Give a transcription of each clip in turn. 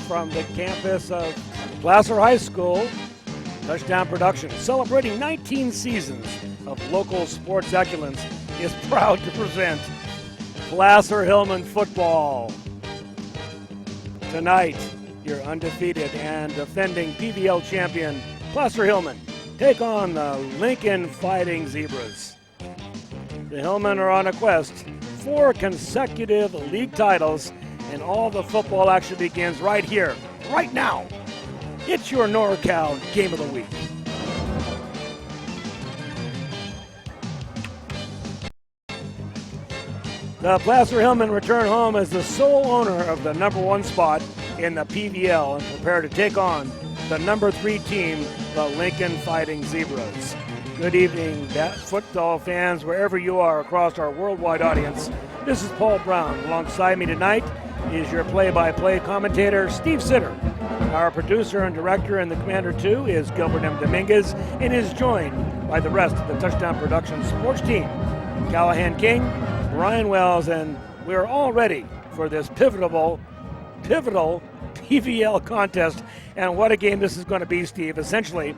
from the campus of Placer High School. Touchdown Production, celebrating 19 seasons of local sports excellence, is proud to present Placer Hillman football. Tonight, your undefeated and defending PVL champion, Placer Hillman, take on the Lincoln Fighting Zebras. The Hillmen are on a quest, 4 consecutive league titles, and all the football action begins right here, right now. It's your NorCal Game of the Week. The Placer Hillmen return home as the sole owner of the #1 spot in the PVL and prepare to take on the #3 team, the Lincoln Fighting Zebras. Good evening, football fans, wherever you are across our worldwide audience. This is Paul Brown. Alongside me tonight is your play-by-play commentator, Steve Sitter. Our producer and director in the Commander 2 is Gilbert M. Dominguez and is joined by the rest of the Touchdown Production sports team, Callahan King, Brian Wells, and we're all ready for this pivotal PVL contest. And what a game this is going to be, Steve. Essentially,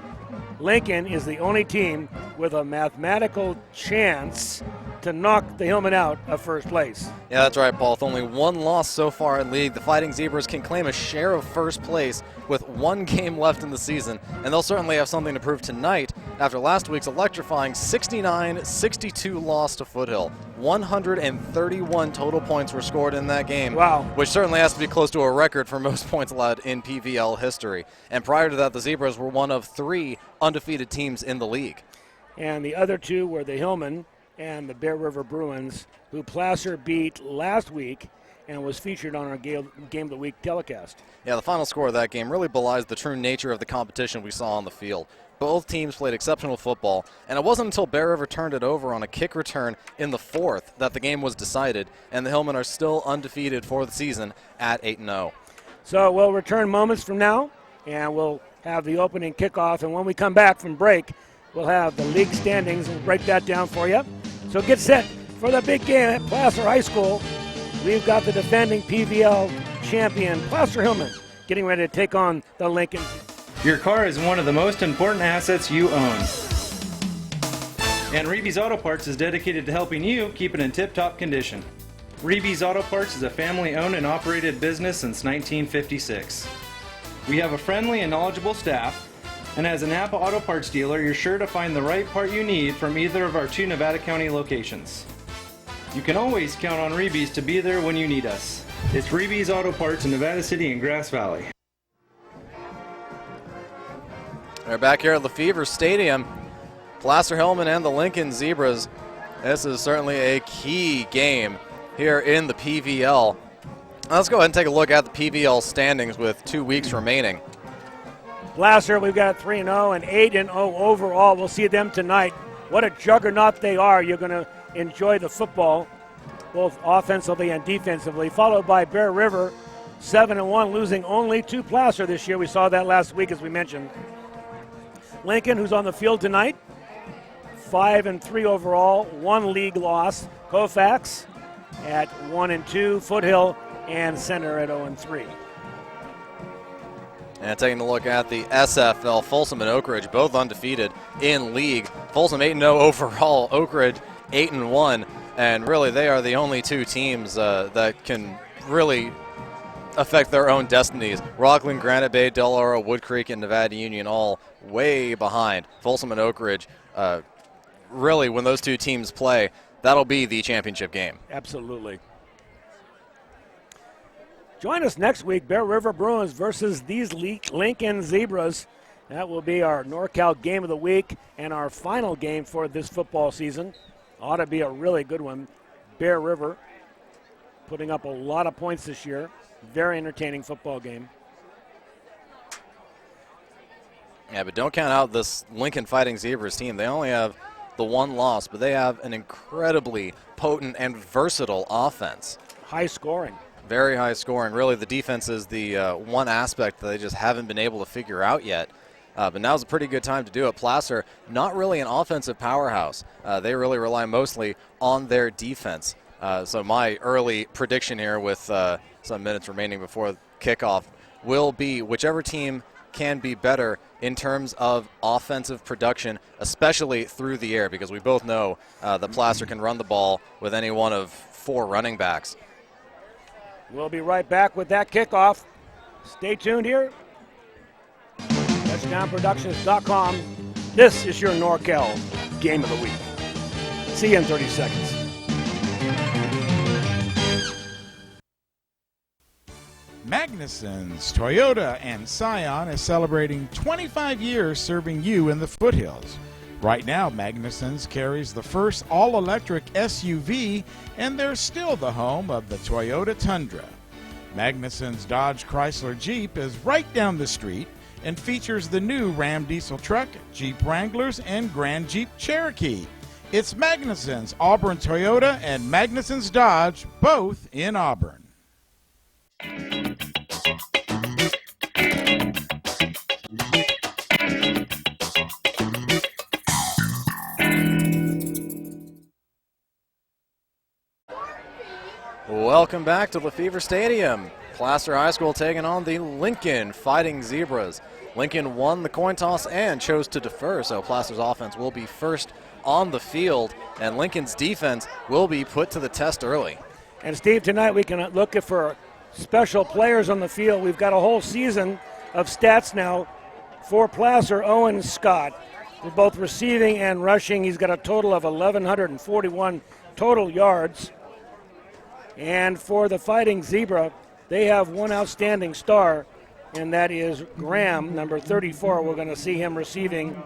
Lincoln is the only team with a mathematical chance to knock the Hillmen out of first place. Yeah, that's right, Paul. With only 1 loss so far in league, the Fighting Zebras can claim a share of first place with 1 game left in the season, and they'll certainly have something to prove tonight after last week's electrifying 69-62 loss to Foothill. 131 total points were scored in that game, wow, which certainly has to be close to a record for most points allowed in PVL history. And prior to that, the Zebras were one of 3 undefeated teams in the league. And the other 2 were the Hillmen and the Bear River Bruins, who Placer beat last week and was featured on our Game of the Week telecast. Yeah, the final score of that game really belies the true nature of the competition we saw on the field. Both teams played exceptional football, and it wasn't until Bear River turned it over on a kick return in the 4th that the game was decided, and the Hillmen are still undefeated for the season at 8-0. So we'll return moments from now, and we'll have the opening kickoff, and when we come back from break, we'll have the league standings. We'll break that down for you. So get set for the big game at Placer High School. We've got the defending PVL champion, Placer Hillman, getting ready to take on the Lincoln. Your car is one of the most important assets you own. And Reeby's Auto Parts is dedicated to helping you keep it in tip-top condition. Reeby's Auto Parts is a family-owned and operated business since 1956. We have a friendly and knowledgeable staff, and as a Napa Auto Parts dealer, you're sure to find the right part you need from either of our 2 Nevada County locations. You can always count on Reeby's to be there when you need us. It's Reeby's Auto Parts in Nevada City and Grass Valley. We're back here at Febvre Stadium. Placer Hillman and the Lincoln Zebras. This is certainly a key game here in the PVL. Let's go ahead and take a look at the PVL standings with 2 weeks remaining. Placer, we've got 3-0 and 8-0 overall. We'll see them tonight. What a juggernaut they are. You're going to enjoy the football, both offensively and defensively, followed by Bear River, 7-1, losing only to Placer this year. We saw that last week, as we mentioned. Lincoln, who's on the field tonight, 5-3 overall, 1 league loss. Colfax at 1-2, Foothill and Center at 0-3. And taking a look at the SFL, Folsom and Oak Ridge, both undefeated in league. Folsom 8-0 overall, Oak Ridge 8-1, and really they are the only 2 teams that can really affect their own destinies. Rockland, Granite Bay, Del Oro, Wood Creek, and Nevada Union all way behind. Folsom and Oak Ridge, really when those 2 teams play, that'll be the championship game. Absolutely. Join us next week, Bear River Bruins versus these Lincoln Zebras. That will be our NorCal Game of the Week and our final game for this football season. Ought to be a really good one. Bear River putting up a lot of points this year. Very entertaining football game. Yeah, but don't count out this Lincoln Fighting Zebras team. They only have the 1 loss, but they have an incredibly potent and versatile offense. High scoring. Very high scoring. Really, the defense is the one aspect that they just haven't been able to figure out yet. But now's a pretty good time to do it. Placer, not really an offensive powerhouse. They really rely mostly on their defense. So my early prediction here with some minutes remaining before kickoff will be whichever team can be better in terms of offensive production, especially through the air, because we both know that Placer can run the ball with any one of 4 running backs. We'll be right back with that kickoff. Stay tuned here. TouchdownProductions.com. This is your NorCal Game of the Week. See you in 30 seconds. Magnuson's Toyota and Scion is celebrating 25 years serving you in the foothills. Right now, Magnuson's carries the first all-electric SUV, and they're still the home of the Toyota Tundra. Magnuson's Dodge Chrysler Jeep is right down the street and features the new Ram diesel truck, Jeep Wranglers, and Grand Jeep Cherokee. It's Magnuson's Auburn Toyota and Magnuson's Dodge, both in Auburn. Welcome back to Febvre Stadium. Placer High School taking on the Lincoln Fighting Zebras. Lincoln won the coin toss and chose to defer, so Placer's offense will be first on the field, and Lincoln's defense will be put to the test early. And Steve, tonight we can look for special players on the field. We've got a whole season of stats now for Placer. Owen Scott, for both receiving and rushing, he's got a total of 1,141 total yards. And for the Fighting Zebra, they have one outstanding star, and that is Graham, number 34. We're going to see him receiving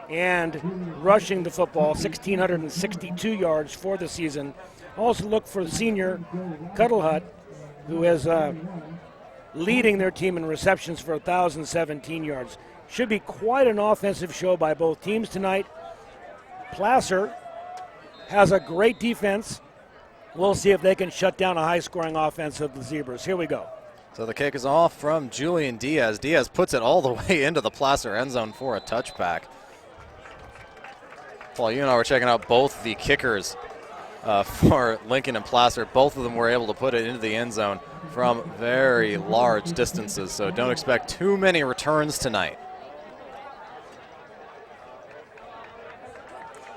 and rushing the football, 1,662 yards for the season. Also look for senior Cuddlehut, who is leading their team in receptions for 1,017 yards. Should be quite an offensive show by both teams tonight. Placer has a great defense. We'll see if they can shut down a high-scoring offense of the Zebras. Here we go. So the kick is off from Julian Diaz. Diaz puts it all the way into the Placer end zone for a touchback. Paul, you and I were checking out both the kickers for Lincoln and Placer. Both of them were able to put it into the end zone from very large distances, so don't expect too many returns tonight.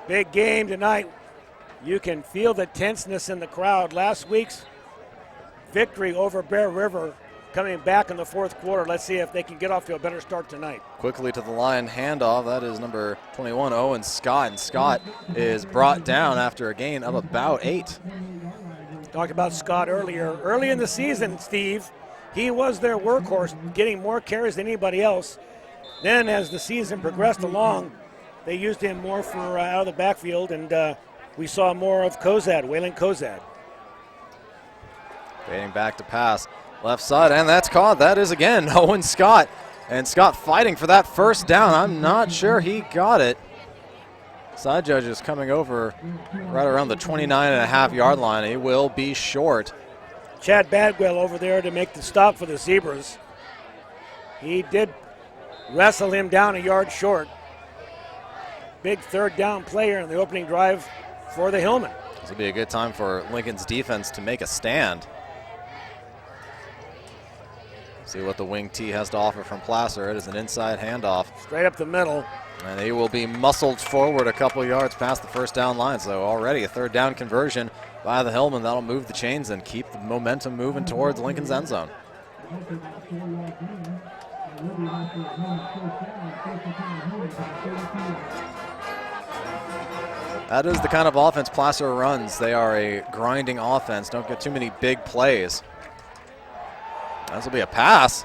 Big game tonight. You can feel the tenseness in the crowd. Last week's victory over Bear River coming back in the fourth quarter. Let's see if they can get off to a better start tonight. Quickly to the line handoff. That is number 21, Owen Scott. And Scott is brought down after a gain of about 8. Talked about Scott earlier. Early in the season, Steve, he was their workhorse, getting more carries than anybody else. Then as the season progressed along, they used him more for out of the backfield, and we saw more of Kozad, Waylon Kozad. Fading back to pass. Left side, and that's caught. That is again Owen Scott. And Scott fighting for that first down. I'm not sure he got it. Side judge is coming over right around the 29.5-yard line. He will be short. Chad Badwell over there to make the stop for the Zebras. He did wrestle him down a yard short. Big third down player in the opening drive for the Hillmen. This will be a good time for Lincoln's defense to make a stand. See what the wing T has to offer from Placer. It is an inside handoff. Straight up the middle. And he will be muscled forward a couple yards past the first down line. So already a third down conversion by the Hillmen. That'll move the chains and keep the momentum moving towards Lincoln's end zone. That is the kind of offense Placer runs. They are a grinding offense. Don't get too many big plays. This will be a pass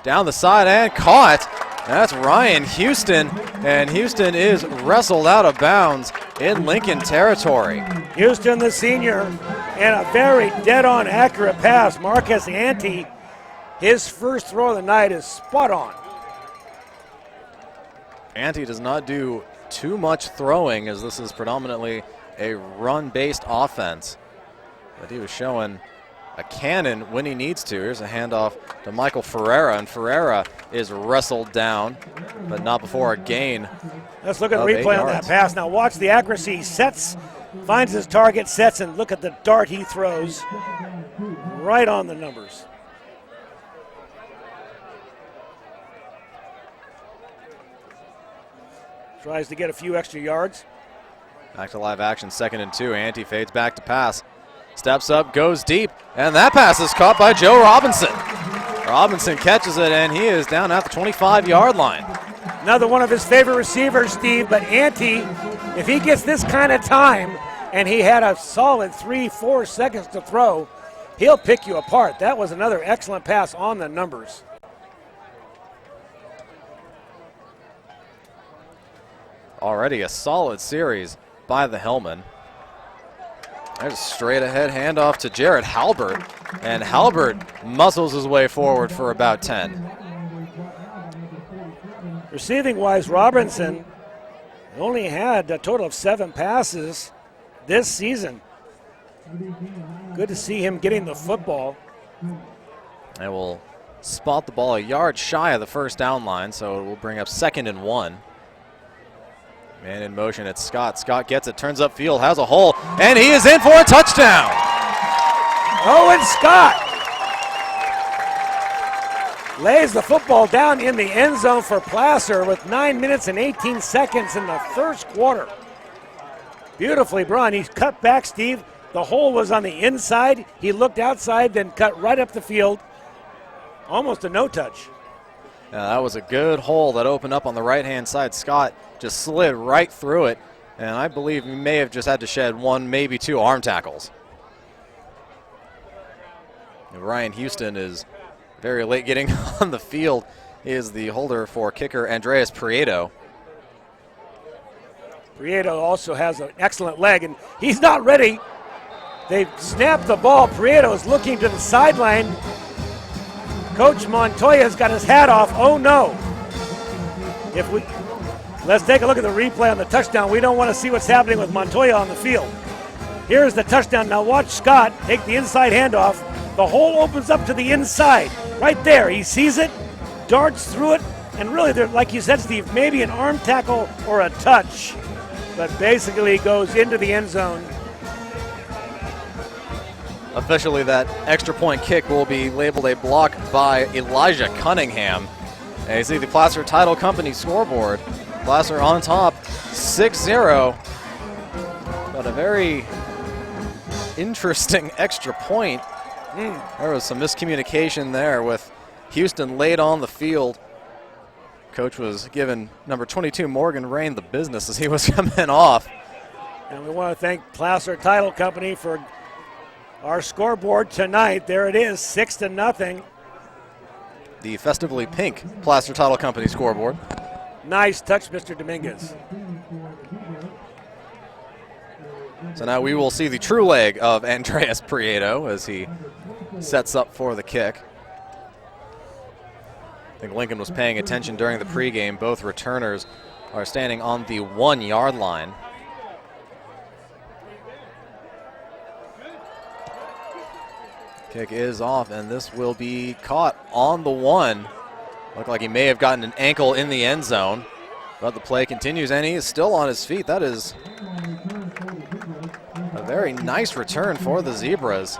down the side and caught. That's Ryan Houston, and Houston is wrestled out of bounds in Lincoln territory. Houston, the senior, and a very dead-on accurate pass. Marcus Ante, his first throw of the night is spot on. Ante does not do too much throwing, as this is predominantly a run-based offense. But he was showing a cannon when he needs to. Here's a handoff to Michael Ferreira, and Ferreira is wrestled down, but not before a gain. Let's look at the replay on that pass. Now watch the accuracy. He sets, finds his target, sets, and look at the dart he throws. Right on the numbers. Tries to get a few extra yards. Back to live action, 2nd and 2. Ante fades back to pass. Steps up, goes deep, and that pass is caught by Joe Robinson. Robinson catches it, and he is down at the 25-yard line. Another one of his favorite receivers, Steve, but Ante, if he gets this kind of time, and he had a solid 3-4 seconds to throw, he'll pick you apart. That was another excellent pass on the numbers. Already a solid series by the Hillmen. There's a straight ahead handoff to Jared Halbert, and Halbert muscles his way forward for about 10. Receiving-wise, Robinson only had a total of 7 passes this season. Good to see him getting the football. And will spot the ball a yard shy of the first down line, so it will bring up 2nd and 1. Man in motion, it's Scott. Scott gets it, turns upfield, has a hole, and he is in for a touchdown. Owen Scott lays the football down in the end zone for Placer with 9 minutes and 18 seconds in the first quarter. Beautifully run. He's cut back, Steve. The hole was on the inside. He looked outside, then cut right up the field. Almost a no-touch. Now, that was a good hole that opened up on the right-hand side. Scott just slid right through it, and I believe he may have just had to shed 1, maybe 2 arm tackles. And Ryan Houston is very late getting on the field. He is the holder for kicker Andreas Prieto. Prieto also has an excellent leg, and he's not ready. They've snapped the ball. Prieto is looking to the sideline. Coach Montoya's got his hat off. Oh no. Let's take a look at the replay on the touchdown. We don't want to see what's happening with Montoya on the field. Here's the touchdown. Now watch Scott take the inside handoff. The hole opens up to the inside. Right there. He sees it, darts through it, and really, like you said, Steve, maybe an arm tackle or a touch. But basically goes into the end zone. Officially, that extra point kick will be labeled a block by Elijah Cunningham. And you see the Placer Title Company scoreboard. Placer on top, 6-0. But a very interesting extra point. There was some miscommunication there with Houston late on the field. Coach was giving number 22 Morgan Rain the business as he was coming off. And we want to thank Placer Title Company for our scoreboard tonight. There it is, 6-0. The festively pink Placer Title Company scoreboard. Nice touch, Mr. Dominguez. So now we will see the true leg of Andreas Prieto as he sets up for the kick. I think Lincoln was paying attention during the pregame. Both returners are standing on the 1-yard line. Kick is off, and this will be caught on the 1. Looked like he may have gotten an ankle in the end zone, but the play continues, and he is still on his feet. That is a very nice return for the Zebras.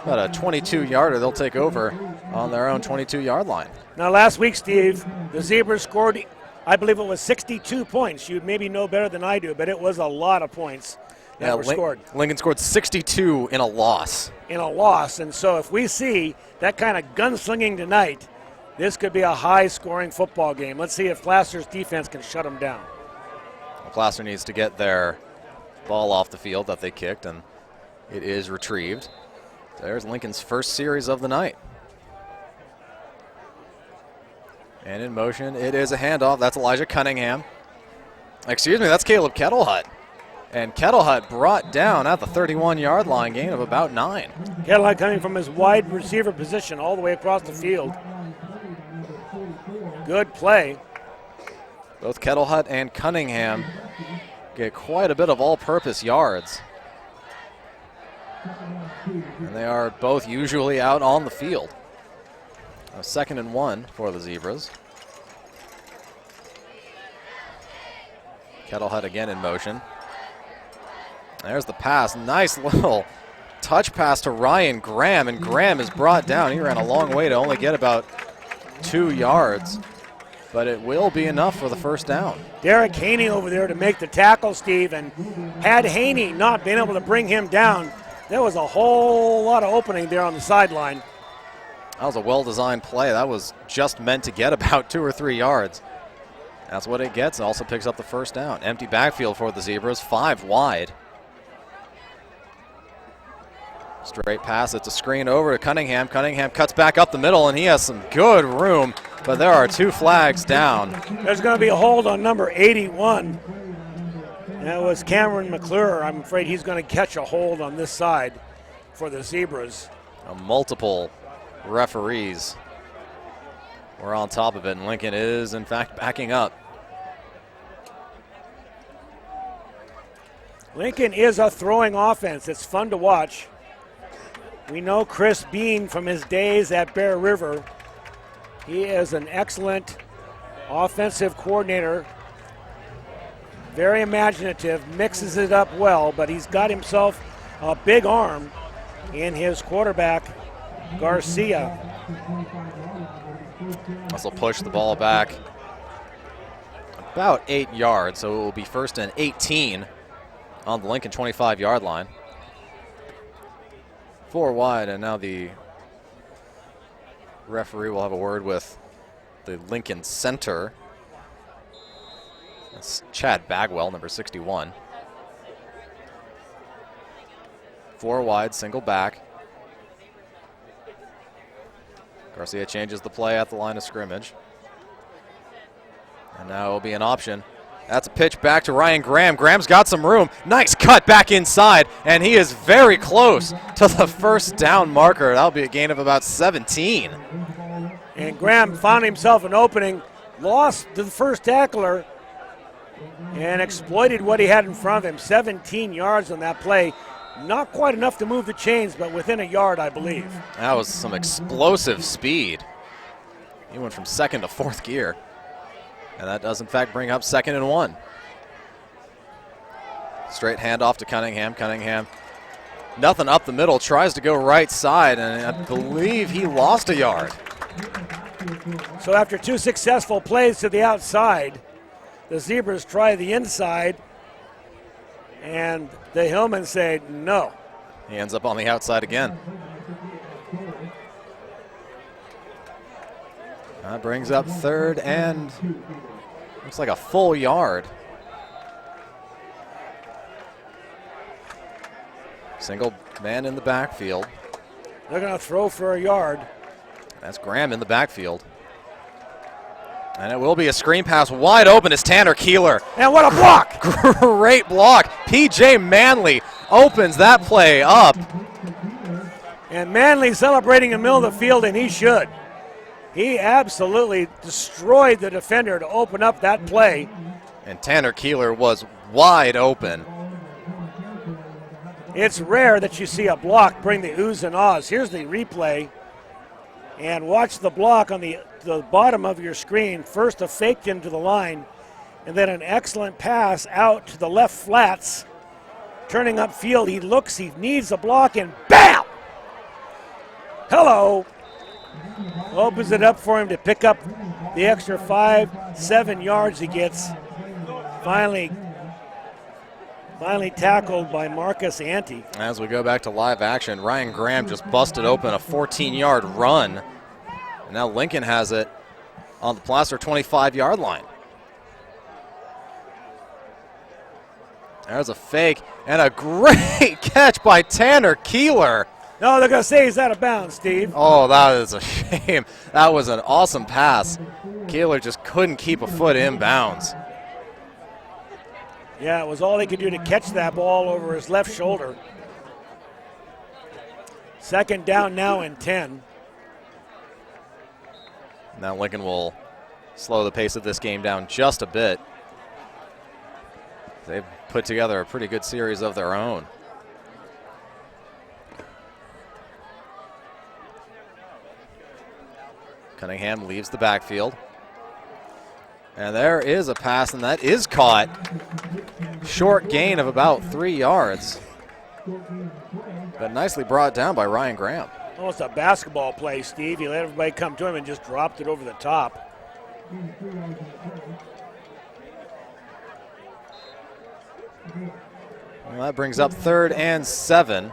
About a 22-yarder. They'll take over on their own 22-yard line. Now, last week, Steve, the Zebras scored, I believe it was 62 points. You maybe know better than I do, but it was a lot of points that were scored. Lincoln scored 62 in a loss. And so if we see that kind of gunslinging tonight, this could be a high-scoring football game. Let's see if Placer's defense can shut them down. Well, Placer needs to get their ball off the field that they kicked, and it is retrieved. There's Lincoln's first series of the night. And in motion, it is a handoff. That's Elijah Cunningham. Excuse me, that's Caleb Kettlehut. And Kettlehut brought down at the 31-yard line, gain of about 9. Kettlehut coming from his wide receiver position all the way across the field. Good play. Both Kettlehut and Cunningham get quite a bit of all-purpose yards. And they are both usually out on the field. A 2nd and 1 for the Zebras. Kettlehut again in motion. There's the pass. Nice little touch pass to Ryan Graham, and Graham is brought down. He ran a long way to only get about 2 yards. but it will be enough for the first down. Derek Haney over there to make the tackle, Steve, and had Haney not been able to bring him down, there was a whole lot of opening there on the sideline. That was a well-designed play. That was just meant to get about 2 or 3 yards. That's what it gets. It also picks up the first down. Empty backfield for the Zebras, 5 wide. Straight pass, it's a screen over to Cunningham. Cunningham cuts back up the middle, and he has some good room, but there are 2 flags down. There's going to be a hold on number 81. That was Cameron McClure. I'm afraid he's going to catch a hold on this side for the Zebras. Multiple referees were on top of it, and Lincoln is, in fact, backing up. Lincoln is a throwing offense. It's fun to watch. We know Chris Bean from his days at Bear River. He is an excellent offensive coordinator. Very imaginative, mixes it up well, but he's got himself a big arm in his quarterback, Garcia. This will push the ball back about 8 yards, so it will be first and 18 on the Lincoln 25-yard line. 4 wide, and now the referee will have a word with the Lincoln center. That's Chad Bagwell, number 61. 4 wide, single back. Garcia changes the play at the line of scrimmage. And now it will be an option. That's a pitch back to Ryan Graham. Graham's got some room. Nice cut back inside, and he is very close to the first down marker. That'll be a gain of about 17. And Graham found himself an opening, lost the first tackler, and exploited what he had in front of him. 17 yards on that play. Not quite enough to move the chains, but within a yard, I believe. That was some explosive speed. He went from 2nd to 4th gear. And that does, in fact, bring up 2nd and 1. Straight handoff to Cunningham. Cunningham, nothing up the middle, tries to go right side, and I believe he lost a yard. So after 2 successful plays to the outside, the Zebras try the inside, and the Hillmen say no. He ends up on the outside again. That brings up 3rd and looks like a full yard. Single man in the backfield. They're going to throw for a yard. That's Graham in the backfield. And it will be a screen pass wide open as Tanner Keeler. And what a block! Great block. P.J. Manley opens that play up. And Manley celebrating in the middle of the field, and he should. He absolutely destroyed the defender to open up that play. And Tanner Keeler was wide open. It's rare that you see a block bring the oohs and ahs. Here's the replay. And watch the block on the bottom of your screen. First a fake into the line, and then an excellent pass out to the left flats. Turning upfield, he looks, he needs a block, and BAM! Hello. Opens it up for him to pick up the extra 5-7 yards he gets. Finally tackled by Marcus Ante. As we go back to live action, Ryan Graham just busted open a 14-yard run. And now Lincoln has it on the Placer 25-yard line. There's a fake and a great catch by Tanner Keeler. No, they're going to say he's out of bounds, Steve. Oh, that is a shame. That was an awesome pass. Keeler just couldn't keep a foot in bounds. Yeah, it was all he could do to catch that ball over his left shoulder. 2nd down now and 10. Now Lincoln will slow the pace of this game down just a bit. They've put together a pretty good series of their own. Cunningham leaves the backfield. And there is a pass, and that is caught. Short gain of about 3 yards. But nicely brought down by Ryan Graham. Almost a basketball play, Steve. He let everybody come to him and just dropped it over the top. Well, that brings up 3rd and 7.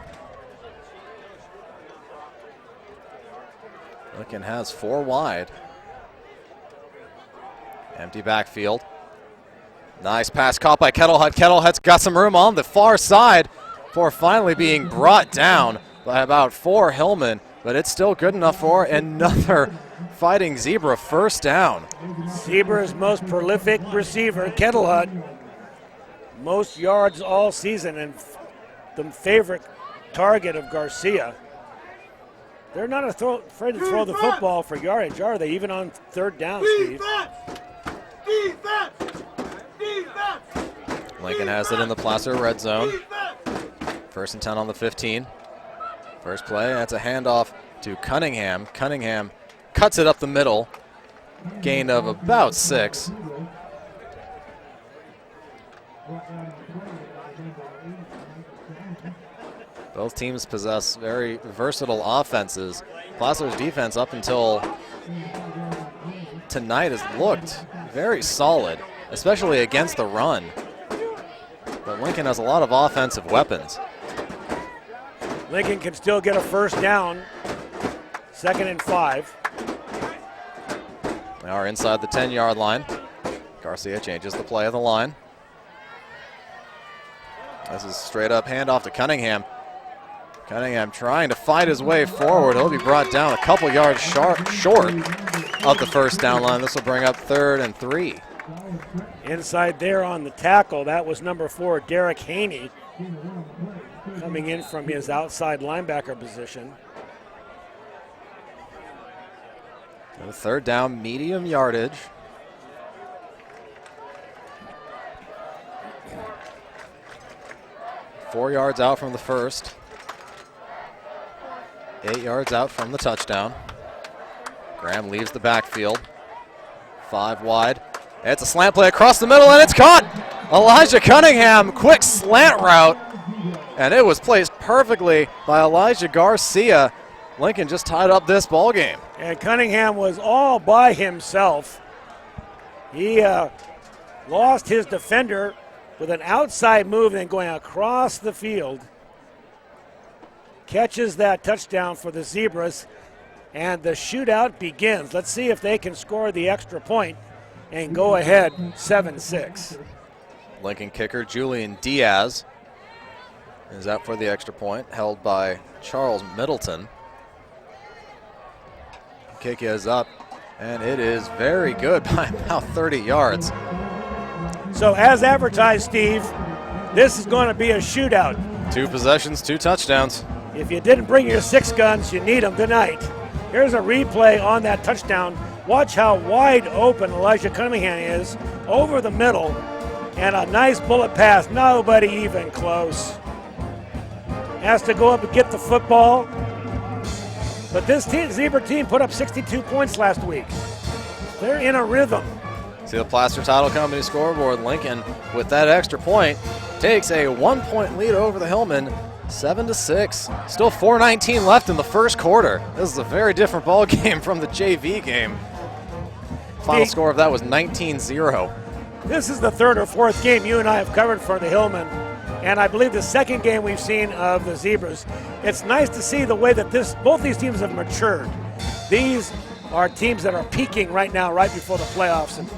Lincoln has 4 wide. Empty backfield. Nice pass caught by Kettlehut. Kettlehut's got some room on the far side before finally being brought down by about 4 Hillmen, but it's still good enough for another Fighting Zebra first down. Zebra's most prolific receiver, Kettlehut. Most yards all season and the favorite target of Garcia. They're not afraid to throw the football for yardage, are they? Even on 3rd down, Steve. Lincoln has it in the Placer red zone. 1st and 10 on the 15. First play, that's a handoff to Cunningham. Cunningham cuts it up the middle. Gain of about 6. Both teams possess very versatile offenses. Placer's defense up until tonight has looked very solid, especially against the run. But Lincoln has a lot of offensive weapons. Lincoln can still get a first down. 2nd and 5. They are inside the 10-yard line. Garcia changes the play of the line. This is straight up handoff to Cunningham. Cunningham trying to fight his way forward. He'll be brought down a couple yards short of the first down line. This will bring up 3rd and 3. Inside there on the tackle, that was number 4, Derek Haney, coming in from his outside linebacker position. And a 3rd down, medium yardage. Four yards out from the first. 8 yards out from the touchdown. Graham leaves the backfield. 5 wide. It's a slant play across the middle, and it's caught. Elijah Cunningham, quick slant route. And it was placed perfectly by Elijah Garcia. Lincoln just tied up this ball game. And Cunningham was all by himself. He lost his defender with an outside move and going across the field. Catches that touchdown for the Zebras, and the shootout begins. Let's see if they can score the extra point and go ahead 7-6. Lincoln kicker Julian Diaz is out for the extra point, held by Charles Middleton. Kick is up, and it is very good by about 30 yards. So as advertised, Steve, this is going to be a shootout. 2 possessions, 2 touchdowns. If you didn't bring your 6 guns, you need them tonight. Here's a replay on that touchdown. Watch how wide open Elijah Cunningham is over the middle, and a nice bullet pass. Nobody even close. Has to go up and get the football. But this Zebra team put up 62 points last week. They're in a rhythm. See the Placer Title Company scoreboard. Lincoln, with that extra point, takes a 1-point lead over the Hillmen, 7-6. Still 4:19 left in the first quarter. This is a very different ball game from the JV game. Final score of that was 19-0. This is the 3rd or 4th game you and I have covered for the Hillmen, and I believe the 2nd game we've seen of the Zebras. It's nice to see the way that both these teams have matured. These are teams that are peaking right now, right before the playoffs, and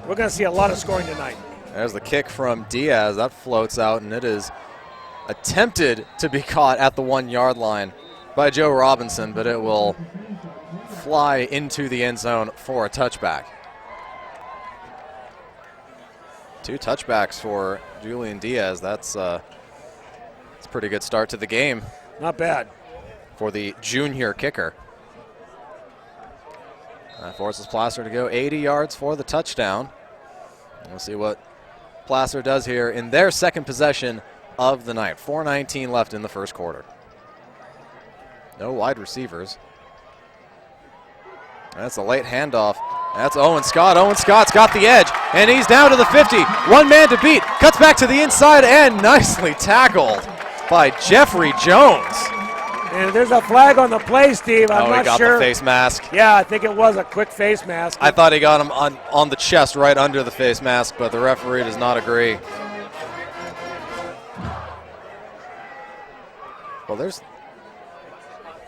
we're going to see a lot of scoring tonight. There's the kick from Diaz. That floats out, and it is attempted to be caught at the 1-yard line by Joe Robinson, but it will fly into the end zone for a touchback. 2 touchbacks for Julian Diaz. That's a pretty good start to the game. Not bad. For the junior kicker. That forces Placer to go 80 yards for the touchdown. We'll see what Placer does here in their 2nd possession of the night. 4:19 left in the first quarter. No wide receivers. That's a late handoff. That's Owen Scott. Owen Scott's got the edge, and he's down to the 50. 1 man to beat. Cuts back to the inside, and nicely tackled by Jeffrey Jones. And there's a flag on the play, Steve. I'm he not got sure. the face mask. Yeah, I think it was a quick face mask. I thought he got him on the chest right under the face mask, but the referee does not agree. Well,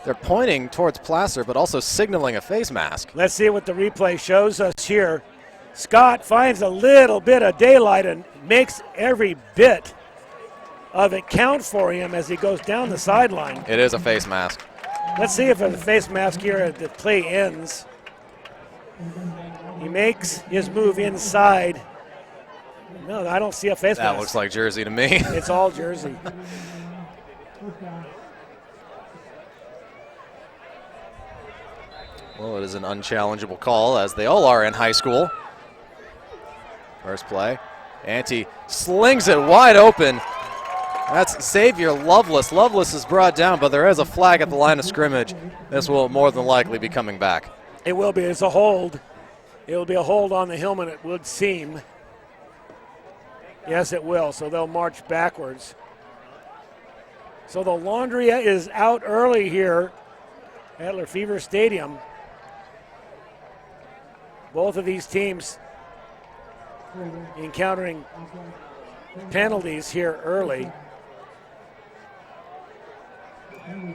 they're pointing towards Placer, but also signaling a face mask. Let's see what the replay shows us here. Scott finds a little bit of daylight and makes every bit of it count for him as he goes down the sideline. It is a face mask. Let's see if there's a face mask here as the play ends. He makes his move inside. No, I don't see a face mask. That looks like jersey to me. It's all jersey. Well, it is an unchallengeable call, as they all are in high school. First play. Ante slings it wide open. That's Xavier Lovelace. Lovelace is brought down, but there is a flag at the line of scrimmage. This will more than likely be coming back. It will be. It's a hold. It will be a hold on the Hillmen, it would seem. Yes, it will. So they'll march backwards. So the laundry is out early here at Febvre Stadium. Both of these teams encountering penalties here early.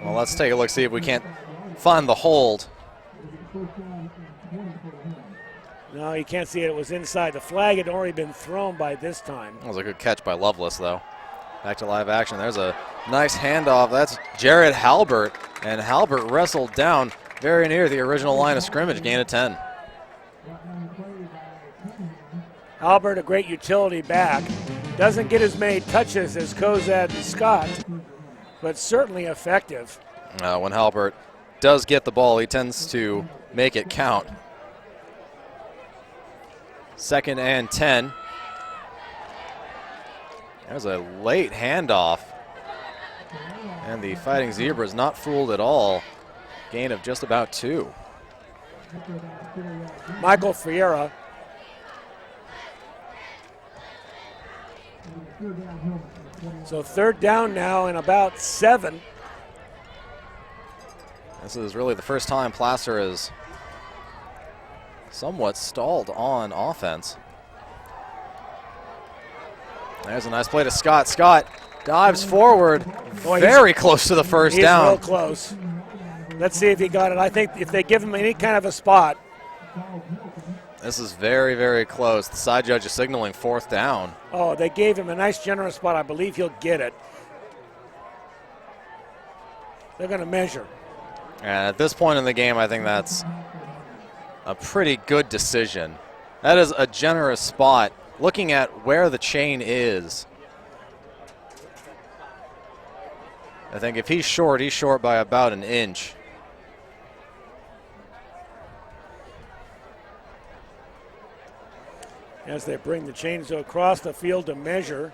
Well, let's take a look, see if we can't find the hold. No, you can't see it. It was inside. The flag had already been thrown by this time. That was a good catch by Lovelace, though. Back to live action. There's a nice handoff. That's Jared Halbert, and Halbert wrestled down very near the original line of scrimmage, gain of 10. Albert, a great utility back. Doesn't get as many touches as Kozad and Scott, but certainly effective. When Halbert does get the ball, he tends to make it count. 2nd and 10. There's a late handoff. And the Fighting Zebras not fooled at all. Gain of just about 2. Michael Ferreira. So 3rd down now and about 7. This is really the first time Placer is somewhat stalled on offense. There's a nice play to Scott. Scott dives forward, very close to the first down. He's real close. Let's see if he got it. I think if they give him any kind of a spot. This is very, very close. The side judge is signaling 4th down. Oh, they gave him a nice generous spot. I believe he'll get it. They're going to measure. And at this point in the game, I think that's a pretty good decision. That is a generous spot. Looking at where the chain is, I think if he's short by about an inch. As they bring the chains across the field to measure.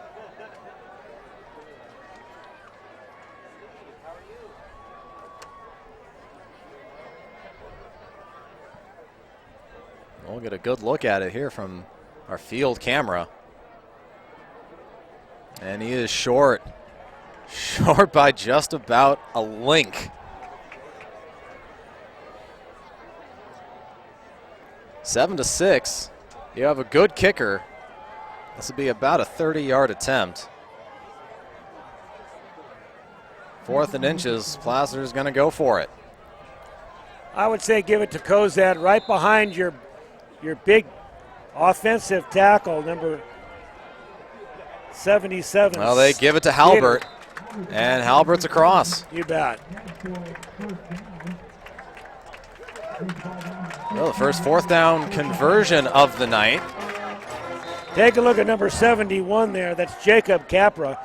We'll get a good look at it here from our field camera. And he is short. Short by just about a link. 7-6. You have a good kicker. This would be about a 30-yard attempt. 4th and inches. Placer's going to go for it. I would say give it to Kozad right behind your big offensive tackle, number 77. Well, they give it to Halbert, and Halbert's across. You bet. Well, the first 4th down conversion of the night. Take a look at number 71 there. That's Jacob Capra.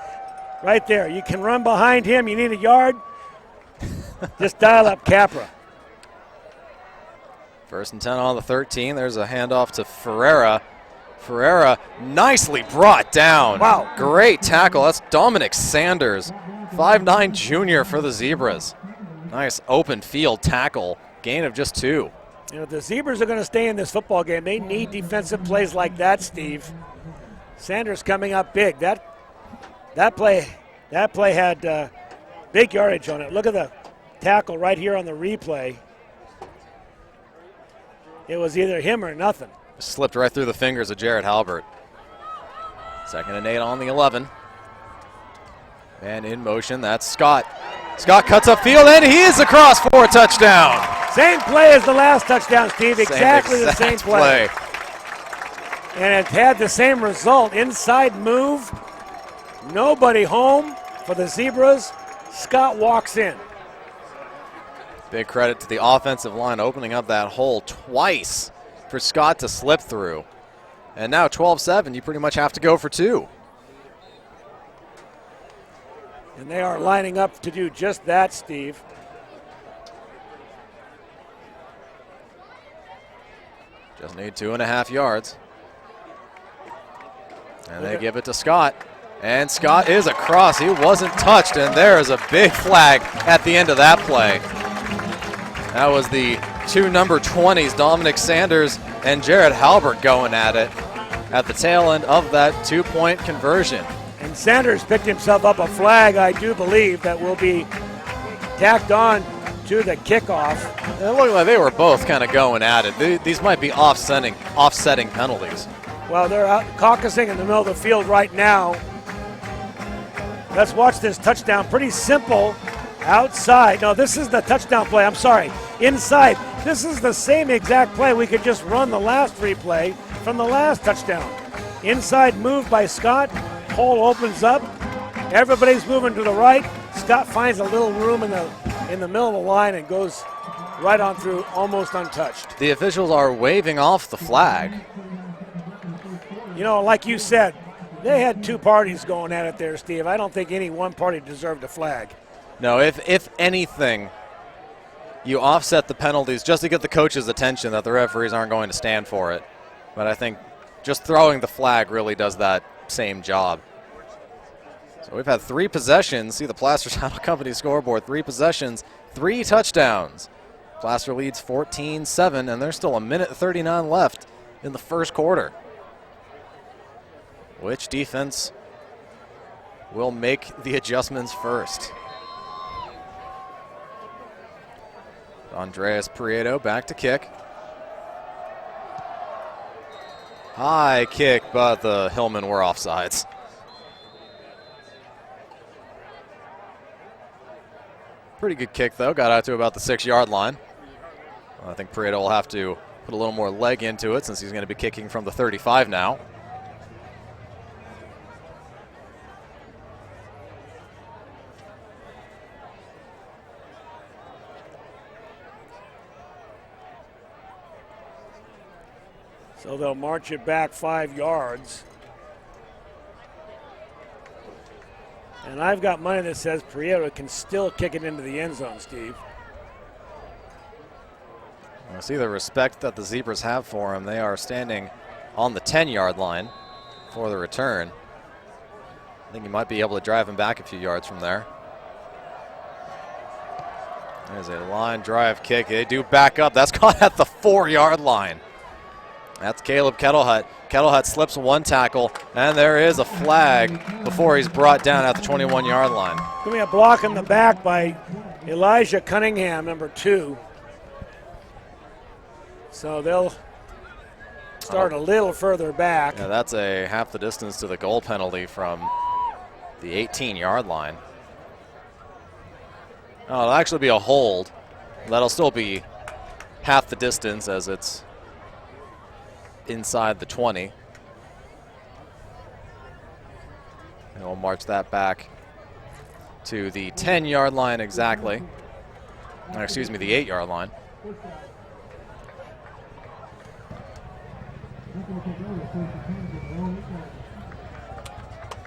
Right there. You can run behind him. You need a yard. Just dial up Capra. 1st and 10 on the 13. There's a handoff to Ferreira. Ferreira nicely brought down. Wow. Great tackle. That's Dominic Sanders, 5'9" junior for the Zebras. Nice open field tackle. Gain of just 2. You know, the Zebras are going to stay in this football game. They need defensive plays like that, Steve. Sanders coming up big. That play had big yardage on it. Look at tackle right here on the replay, it was either him or nothing. Slipped right through the fingers of Jared Halbert. 2nd and 8 on the 11. And in motion, that's Scott. Scott cuts upfield, and he is across for a touchdown. Same play as the last touchdown, Steve. Exactly the same Exact play. And it had the same result. Inside move. Nobody home for the Zebras. Scott walks in. Big credit to the offensive line opening up that hole twice for Scott to slip through. And now 12-7, you pretty much have to go for 2. And they are lining up to do just that, Steve. Just need 2.5 yards. And they give it to Scott. And Scott is across. He wasn't touched, and there is a big flag at the end of that play. That was the 2 number 20s, Dominic Sanders and Jared Halbert, going at it at the tail end of that 2-point conversion. And Sanders picked himself up a flag, I do believe, that will be tacked on to the kickoff. And it looked like they were both kind of going at it. These might be offsetting penalties. Well, they're out caucusing in the middle of the field right now. Let's watch this touchdown. Pretty simple. Outside. No, this is the touchdown play. I'm sorry. Inside. This is the same exact play. We could just run the last replay from the last touchdown. Inside move by Scott. Hole opens up. Everybody's moving to the right. Scott finds a little room in the middle of the line and goes right on through, almost untouched. The officials are waving off the flag. You know, like you said, they had 2 parties going at it there, Steve. I don't think any one party deserved a flag. No, if anything, you offset the penalties just to get the coach's attention that the referees aren't going to stand for it. But I think just throwing the flag really does that same job. So we've had 3 possessions. See the Placer Title Company scoreboard. 3 possessions, 3 touchdowns. Placer leads 14-7, and there's still 1:39 left in the first quarter. Which defense will make the adjustments first? Andreas Prieto back to kick. High kick, but the Hillmen were offsides. Pretty good kick, though. Got out to about the 6-yard line. I think Prieto will have to put a little more leg into it since he's going to be kicking from the 35 now. So they'll march it back 5 yards. And I've got money that says Prieto can still kick it into the end zone, Steve. I see the respect that the Zebras have for him. They are standing on the 10-yard line for the return. I think he might be able to drive him back a few yards from there. There's a line drive kick. They do back up. That's caught at the 4-yard line. That's Caleb Kettlehut. Kettlehut slips 1 tackle, and there is a flag before he's brought down at the 21-yard line. Give me a block in the back by Elijah Cunningham, number 2. So they'll start a little further back. Yeah, that's a half the distance to the goal penalty from the 18-yard line. Oh, it'll actually be a hold. That'll still be half the distance as it's inside the 20. And we'll march that back to the 10-yard line exactly. Or excuse me, the 8-yard line.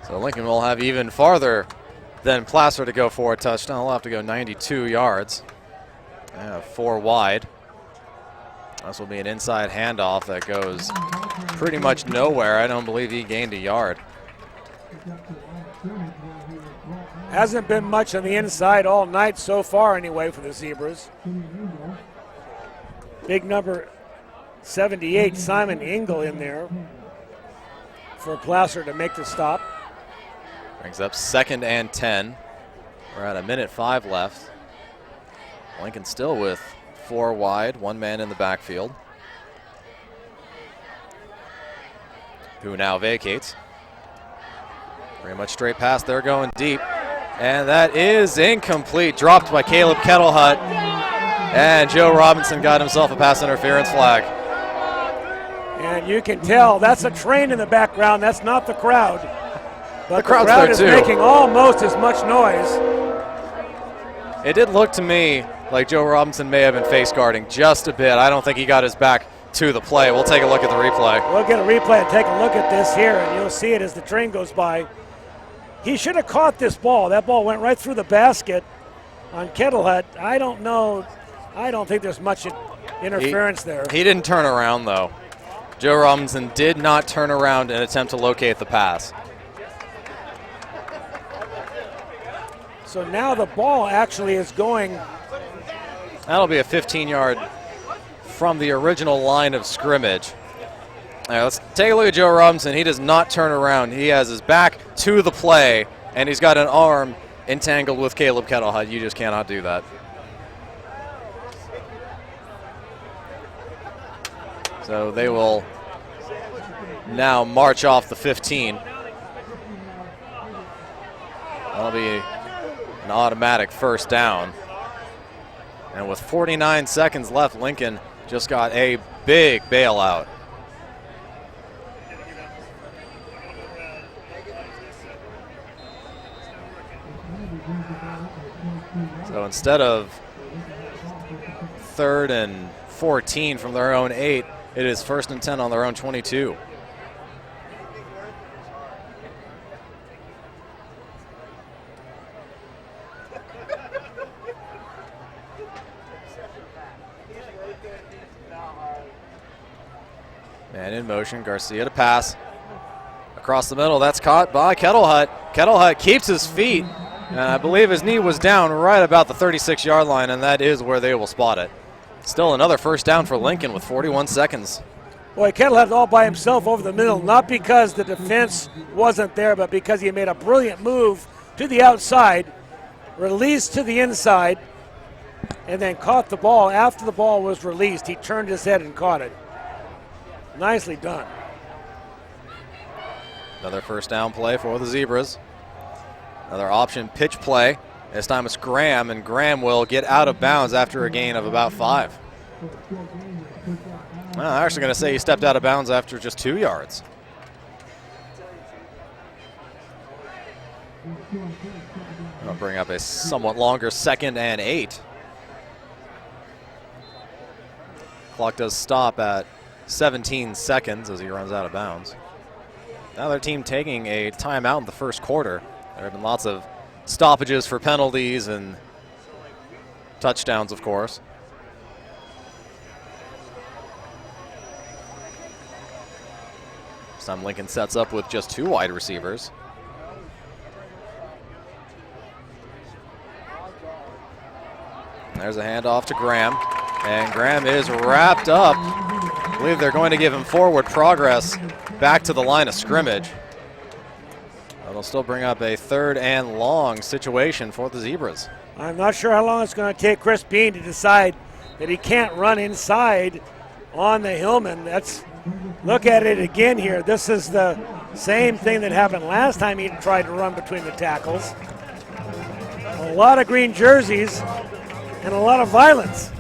So Lincoln will have even farther than Placer to go for a touchdown. They'll have to go 92 yards. 4 wide. This will be an inside handoff that goes pretty much nowhere. I don't believe he gained a yard. Hasn't been much on the inside all night so far anyway for the Zebras. Big number 78, Simon Engel, in there for Placer to make the stop. Brings up 2nd and 10. We're at 1:05 left. Lincoln still with 4 wide, 1 man in the backfield, who now vacates. Pretty much straight pass there, going deep. And that is incomplete, dropped by Caleb Kettlehut. And Joe Robinson got himself a pass interference flag. And you can tell that's a train in the background. That's not the crowd. But the crowd's crowd there is too. making almost as much noise. It did look to me like Joe Robinson may have been face guarding just a bit. I don't think he got his back to the play. We'll take a look at the replay. We'll get a replay and take a look at this here, and you'll see it as the train goes by. He should have caught this ball. That ball went right through the basket on Kettlehut. I don't know. I don't think there's much interference there. He didn't turn around, though. Joe Robinson did not turn around and attempt to locate the pass. So now the ball actually is going. That'll be a 15-yard from the original line of scrimmage. All right, let's take a look at Joe Robinson. He does not turn around. He has his back to the play, and he's got an arm entangled with Caleb Kettlehut. You just cannot do that. So they will now march off the 15. That'll be an automatic first down. And with 49 seconds left, Lincoln just got a big bailout. So instead of 3rd and 14 from their own 8, it is 1st and 10 on their own 22. Man in motion, Garcia to pass. Across the middle, that's caught by Kettlehut. Kettlehut keeps his feet, and I believe his knee was down right about the 36-yard line, and that is where they will spot it. Still another first down for Lincoln with 41 seconds. Boy, Kettlehut all by himself over the middle, not because the defense wasn't there, but because he made a brilliant move to the outside, released to the inside, and then caught the ball. After the ball was released, he turned his head and caught it. Nicely done. Another first down play for the Zebras. Another option pitch play. This time it's Graham, and Graham will get out of bounds after a gain of about 5. Well, I'm actually going to say he stepped out of bounds after just 2 yards. I'll bring up a somewhat longer 2nd and 8. Clock does stop at 17 seconds as he runs out of bounds. Now their team taking a timeout in the first quarter. There have been lots of stoppages for penalties and touchdowns, of course. This time Lincoln sets up with just 2 wide receivers. And there's a handoff to Graham, and Graham is wrapped up. I believe they're going to give him forward progress back to the line of scrimmage. That'll still bring up a 3rd and long situation for the Zebras. I'm not sure how long it's going to take Chris Bean to decide that he can't run inside on the Hillmen. Look at it again here. This is the same thing that happened last time he tried to run between the tackles. A lot of green jerseys and a lot of violence.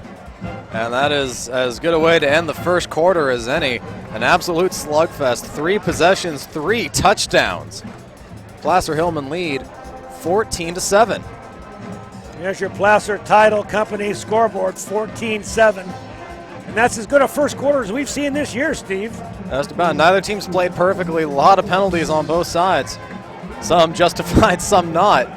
And that is as good a way to end the first quarter as any. An absolute slugfest. 3 possessions, 3 touchdowns. Placer Hillman lead 14-7. There's your Placer Title Company scoreboard, 14-7. And that's as good a first quarter as we've seen this year, Steve. Just about. Neither team's played perfectly. A lot of penalties on both sides. Some justified, some not.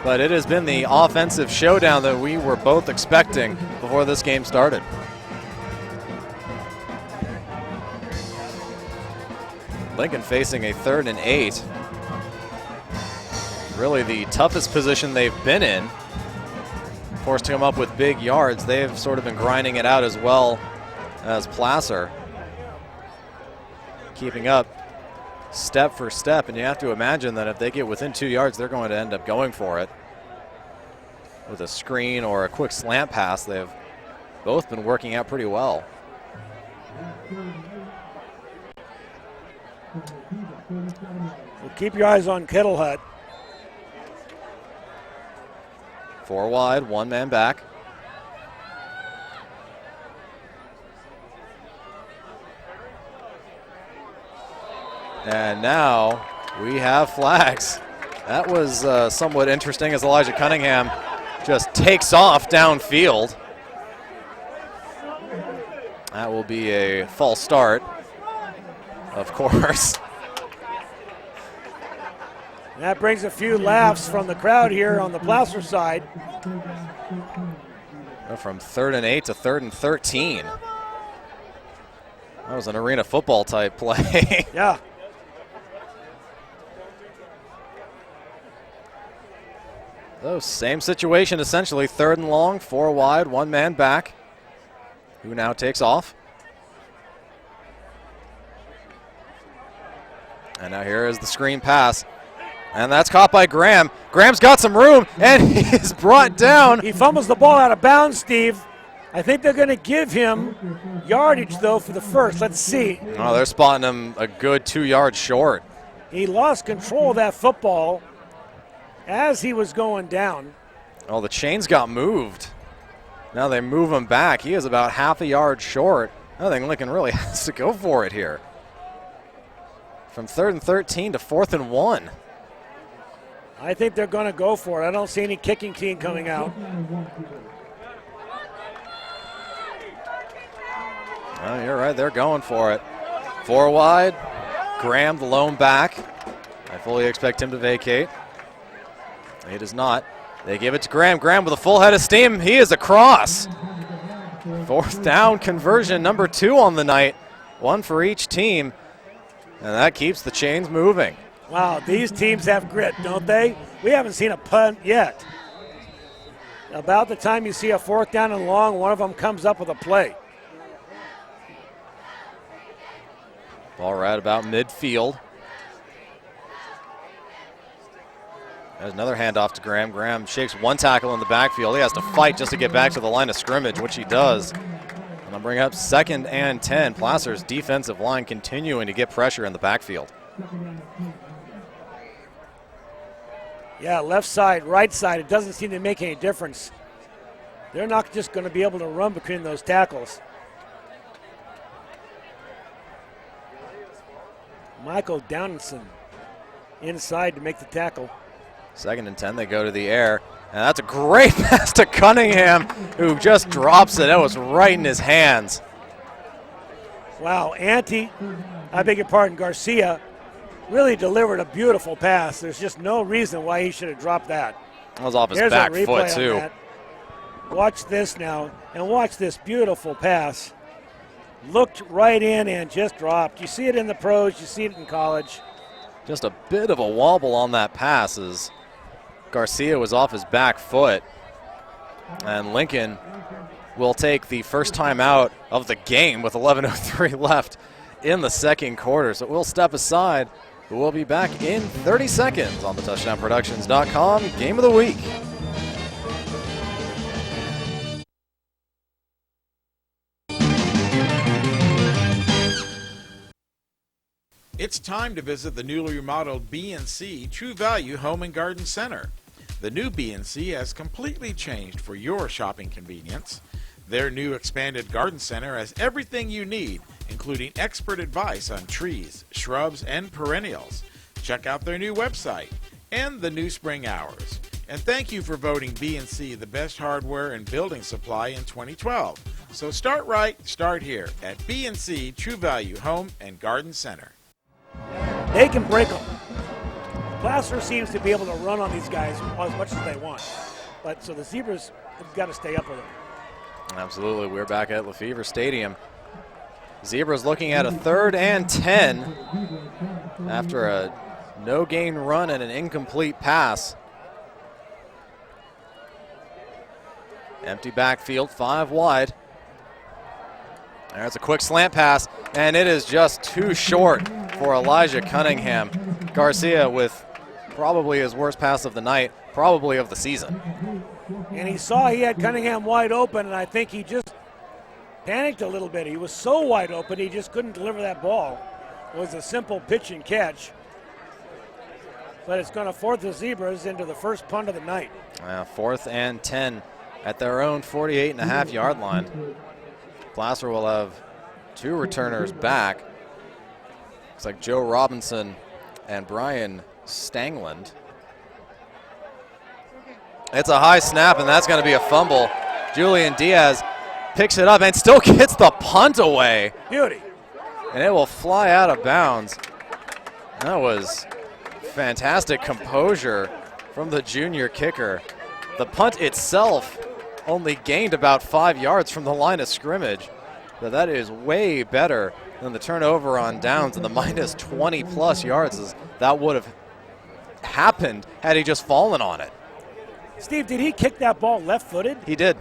But it has been the offensive showdown that we were both expecting before this game started. Lincoln facing a 3rd and 8. Really the toughest position they've been in. Forced to come up with big yards. They've sort of been grinding it out as well as Placer. Keeping up step for step, and you have to imagine that if they get within 2 yards, they're going to end up going for it. with a screen or a quick slant pass. They've both been working out pretty well. Well, keep your eyes on Kettle Hut. 4 wide, 1 man back. And now we have flags. That was somewhat interesting as Elijah Cunningham just takes off downfield. That will be a false start, of course. And that brings a few laughs from the crowd here on the Placer side. From 3rd and 8 to 3rd and 13. That was an arena football type play. Yeah. So same situation essentially, 3rd and long, 4 wide, 1 man back. Who now takes off. And now here is the screen pass. And that's caught by Graham. Graham's got some room, and he's brought down. He fumbles the ball out of bounds, Steve. I think they're going to give him yardage, though, for the first. Let's see. Oh, they're spotting him a good 2 yards short. He lost control of that football as he was going down. Oh, the chains got moved. Now they move him back. He is about half a yard short. I think Lincoln really has to go for it here. From 3rd and 13 to 4th and 1. I think they're going to go for it. I don't see any kicking team coming out. Oh, you're right. They're going for it. 4 wide. Graham, the lone back. I fully expect him to vacate. He does not. They give it to Graham. Graham with a full head of steam. He is across. 4th down conversion, number 2 on the night. 1 for each team. And that keeps the chains moving. Wow, these teams have grit, don't they? We haven't seen a punt yet. About the time you see a 4th down and long, one of them comes up with a play. Ball right about midfield. There's another handoff to Graham. Graham shakes 1 tackle in the backfield. He has to fight just to get back to the line of scrimmage, which he does. And they'll bring up 2nd and 10. Placer's defensive line continuing to get pressure in the backfield. Yeah, left side, right side, it doesn't seem to make any difference. They're not just going to be able to run between those tackles. Michael Downson inside to make the tackle. 2nd and 10, they go to the air. And that's a great pass to Cunningham, who just drops it. That was right in his hands. Wow, Garcia really delivered a beautiful pass. There's just no reason why he should have dropped that. That was off his There's back a replay foot, on too. that. Watch this now, and watch this beautiful pass. Looked right in and just dropped. You see it in the pros, you see it in college. Just a bit of a wobble on that pass as Garcia was off his back foot. And Lincoln will take the first time out of the game with 11:03 left in the 2nd quarter. So we'll step aside. We'll be back in 30 seconds on the TouchdownProductions.com Game of the Week. It's time to visit the newly remodeled B&C True Value Home and Garden Center. The new B&C has completely changed for your shopping convenience. Their new expanded garden center has everything you need, including expert advice on trees, shrubs, and perennials. Check out their new website and the new spring hours. And thank you for voting B&C the best hardware and building supply in 2012. So start right, start here at B&C True Value Home and Garden Center. They can break them. Placer seems to be able to run on these guys as much as they want. But so the Zebras have got to stay up with them. Absolutely. We're back at Febvre Stadium. Zebras looking at a 3rd and 10 after a no-gain run and an incomplete pass. Empty backfield, 5 wide. There's a quick slant pass, and it is just too short for Elijah Cunningham. Garcia with probably his worst pass of the night, probably of the season. And he saw he had Cunningham wide open, and I think he just panicked a little bit. He was so wide open, he just couldn't deliver that ball. It was a simple pitch and catch. But it's going to force the Zebras into the first punt of the night. 4th and 10 at their own 48.5-yard line. Placer will have 2 returners back. Looks like Joe Robinson and Brian Stangland. It's a high snap, and that's going to be a fumble. Julian Diaz picks it up and still gets the punt away. Beauty. And it will fly out of bounds. That was fantastic composure from the junior kicker. The punt itself only gained about 5 yards from the line of scrimmage, but that is way better than the turnover on downs and the minus 20-plus yards that would have happened had he just fallen on it. Steve, did he kick that ball left-footed? He did.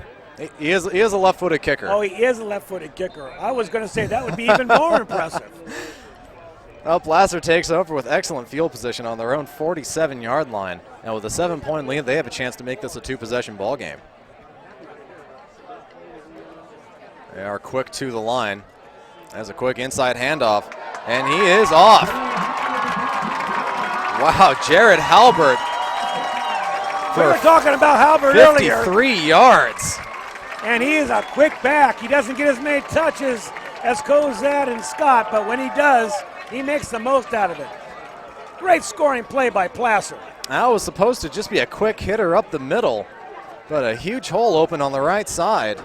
He is a left-footed kicker. Oh, he is a left-footed kicker. I was going to say that would be even more impressive. Well, Placer takes over with excellent field position on their own 47-yard line. And with a 7-point lead, they have a chance to make this a 2-possession ball game. They are quick to the line. There's a quick inside handoff, and he is off. Wow, Jared Halbert. We were talking about Halbert 53 earlier. 53 yards. And he is a quick back. He doesn't get as many touches as Cozad and Scott, but when he does, he makes the most out of it. Great scoring play by Placer. That was supposed to just be a quick hitter up the middle, but a huge hole open on the right side.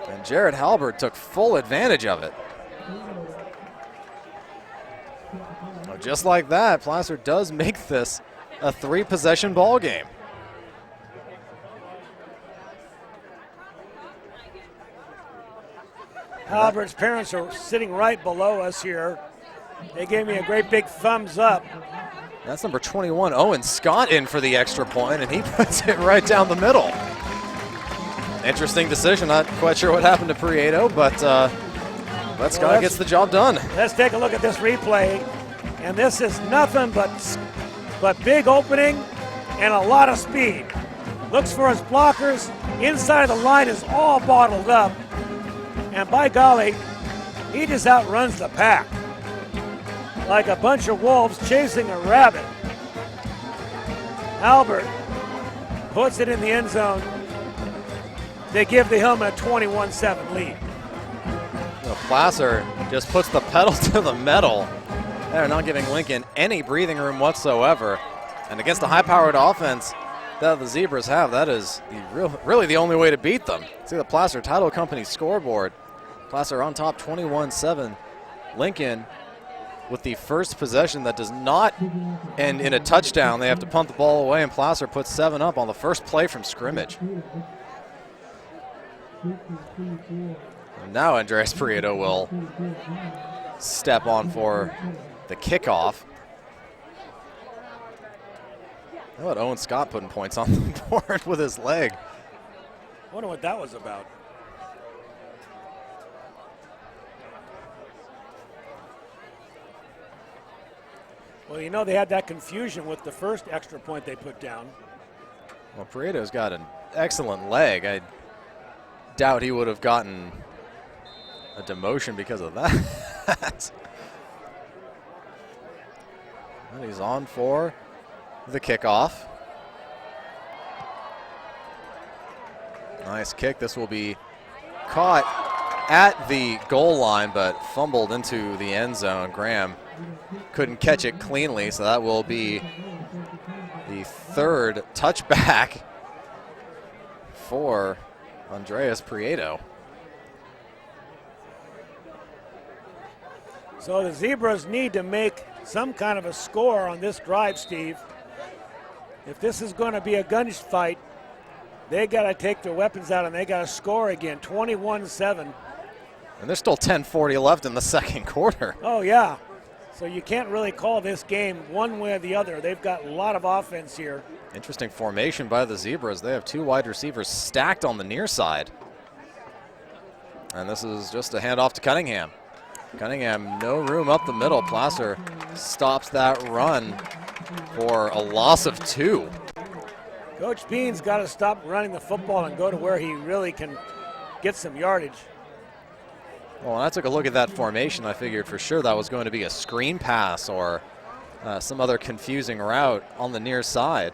And Jared Halbert took full advantage of it. Well, just like that, Placer does make this a 3-possession ball game. Halbert's parents are sitting right below us here. They gave me a great big thumbs up. That's number 21, Owen Scott, in for the extra point, and he puts it right down the middle. Interesting decision. Not quite sure what happened to Prieto, but Scott gets the job done. Let's take a look at this replay. And this is nothing but big opening and a lot of speed. Looks for his blockers. Inside of the line is all bottled up. And by golly, he just outruns the pack. Like a bunch of wolves chasing a rabbit. Albert puts it in the end zone. They give the Hillmen a 21-7 lead. Placer just puts the pedal to the metal. They're not giving Lincoln any breathing room whatsoever. And against the high-powered offense that the Zebras have, that is really the only way to beat them. See the Placer Title Company scoreboard. Placer on top 21-7. Lincoln with the first possession that does not end in a touchdown. They have to punt the ball away, and Placer puts 7 up on the first play from scrimmage. And now Andreas Prieto will step on for the kickoff. How about Owen Scott putting points on the board with his leg? I wonder what that was about. Well, you know, they had that confusion with the first extra point they put down. Well, Prieto's got an excellent leg. I doubt he would have gotten a demotion because of that. And he's on for the kickoff. Nice kick. This will be caught at the goal line, but fumbled into the end zone. Graham couldn't catch it cleanly, so that will be the 3rd touchback for Andreas Prieto. So the Zebras need to make some kind of a score on this drive, Steve. If this is going to be a gunfight, they got to take their weapons out and they got to score again, 21-7. And there's still 10:40 left in the second quarter. Oh, yeah. So you can't really call this game one way or the other. They've got a lot of offense here. Interesting formation by the Zebras. They have 2 wide receivers stacked on the near side. And this is just a handoff to Cunningham. Cunningham, no room up the middle. Placer stops that run for a loss of 2. Coach Bean's got to stop running the football and go to where he really can get some yardage. Well, when I took a look at that formation, I figured for sure that was going to be a screen pass or some other confusing route on the near side.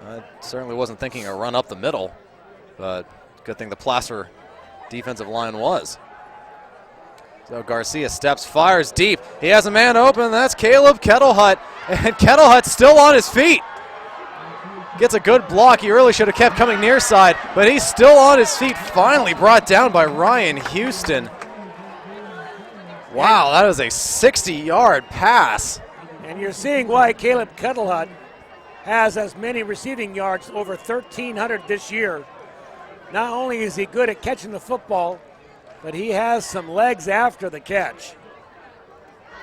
I certainly wasn't thinking a run up the middle, but good thing the Placer defensive line was. So Garcia steps, fires deep. He has a man open. That's Caleb Kettlehut, and Kettlehut's still on his feet. Gets a good block. He really should have kept coming near side, but he's still on his feet. Finally brought down by Ryan Houston. Wow, that is a 60-yard pass. And you're seeing why Caleb Kettlehut has as many receiving yards, over 1,300 this year. Not only is he good at catching the football, but he has some legs after the catch.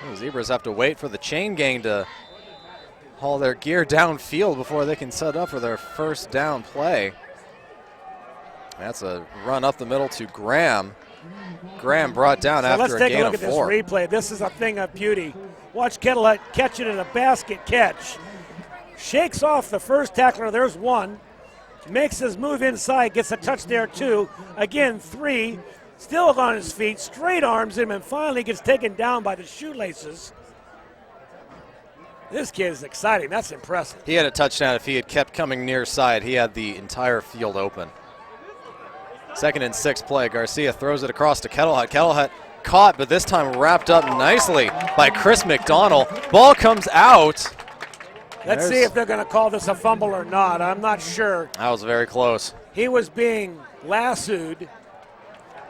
The Zebras have to wait for the chain gang to haul their gear downfield before they can set up for their first down play. That's a run up the middle to Graham. Graham brought down after a gain of 4. Let's take a look at this replay. This is a thing of beauty. Watch Kettlehut catch it in a basket catch. Shakes off the first tackler. There's one. Makes his move inside. Gets a touch there, 2. Again, 3. Still on his feet. Straight arms him and finally gets taken down by the shoelaces. This kid is exciting. That's impressive. He had a touchdown if he had kept coming near side. He had the entire field open. 2nd and 6 play. Garcia throws it across to Kettlehut. Kettlehut caught, but this time wrapped up nicely by Chris McDonald. Ball comes out. Let's see if they're going to call this a fumble or not. I'm not sure. That was very close. He was being lassoed,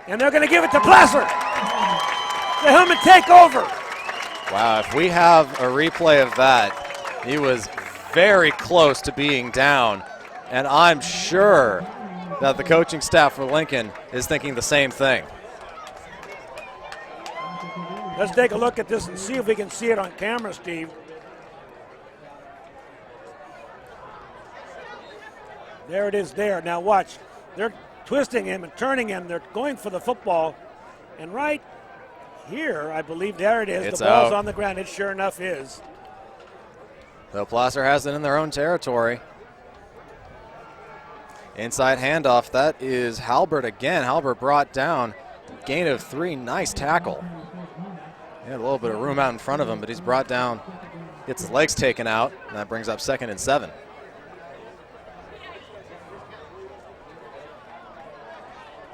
and they're going to give it to Placer. The Hillmen take over. Wow, if we have a replay of that, he was very close to being down, and I'm sure that the coaching staff for Lincoln is thinking the same thing. Let's take a look at this and see if we can see it on camera, Steve. There it is there. Now watch. They're twisting him and turning him. They're going for the football. And right here, I believe, there it is. It's the ball's out. On the ground. It sure enough is. So Placer has it in their own territory. Inside handoff. That is Halbert again. Halbert brought down. Gain of 3. Nice tackle. He had a little bit of room out in front of him, but he's brought down. Gets his legs taken out, and that brings up 2nd and 7.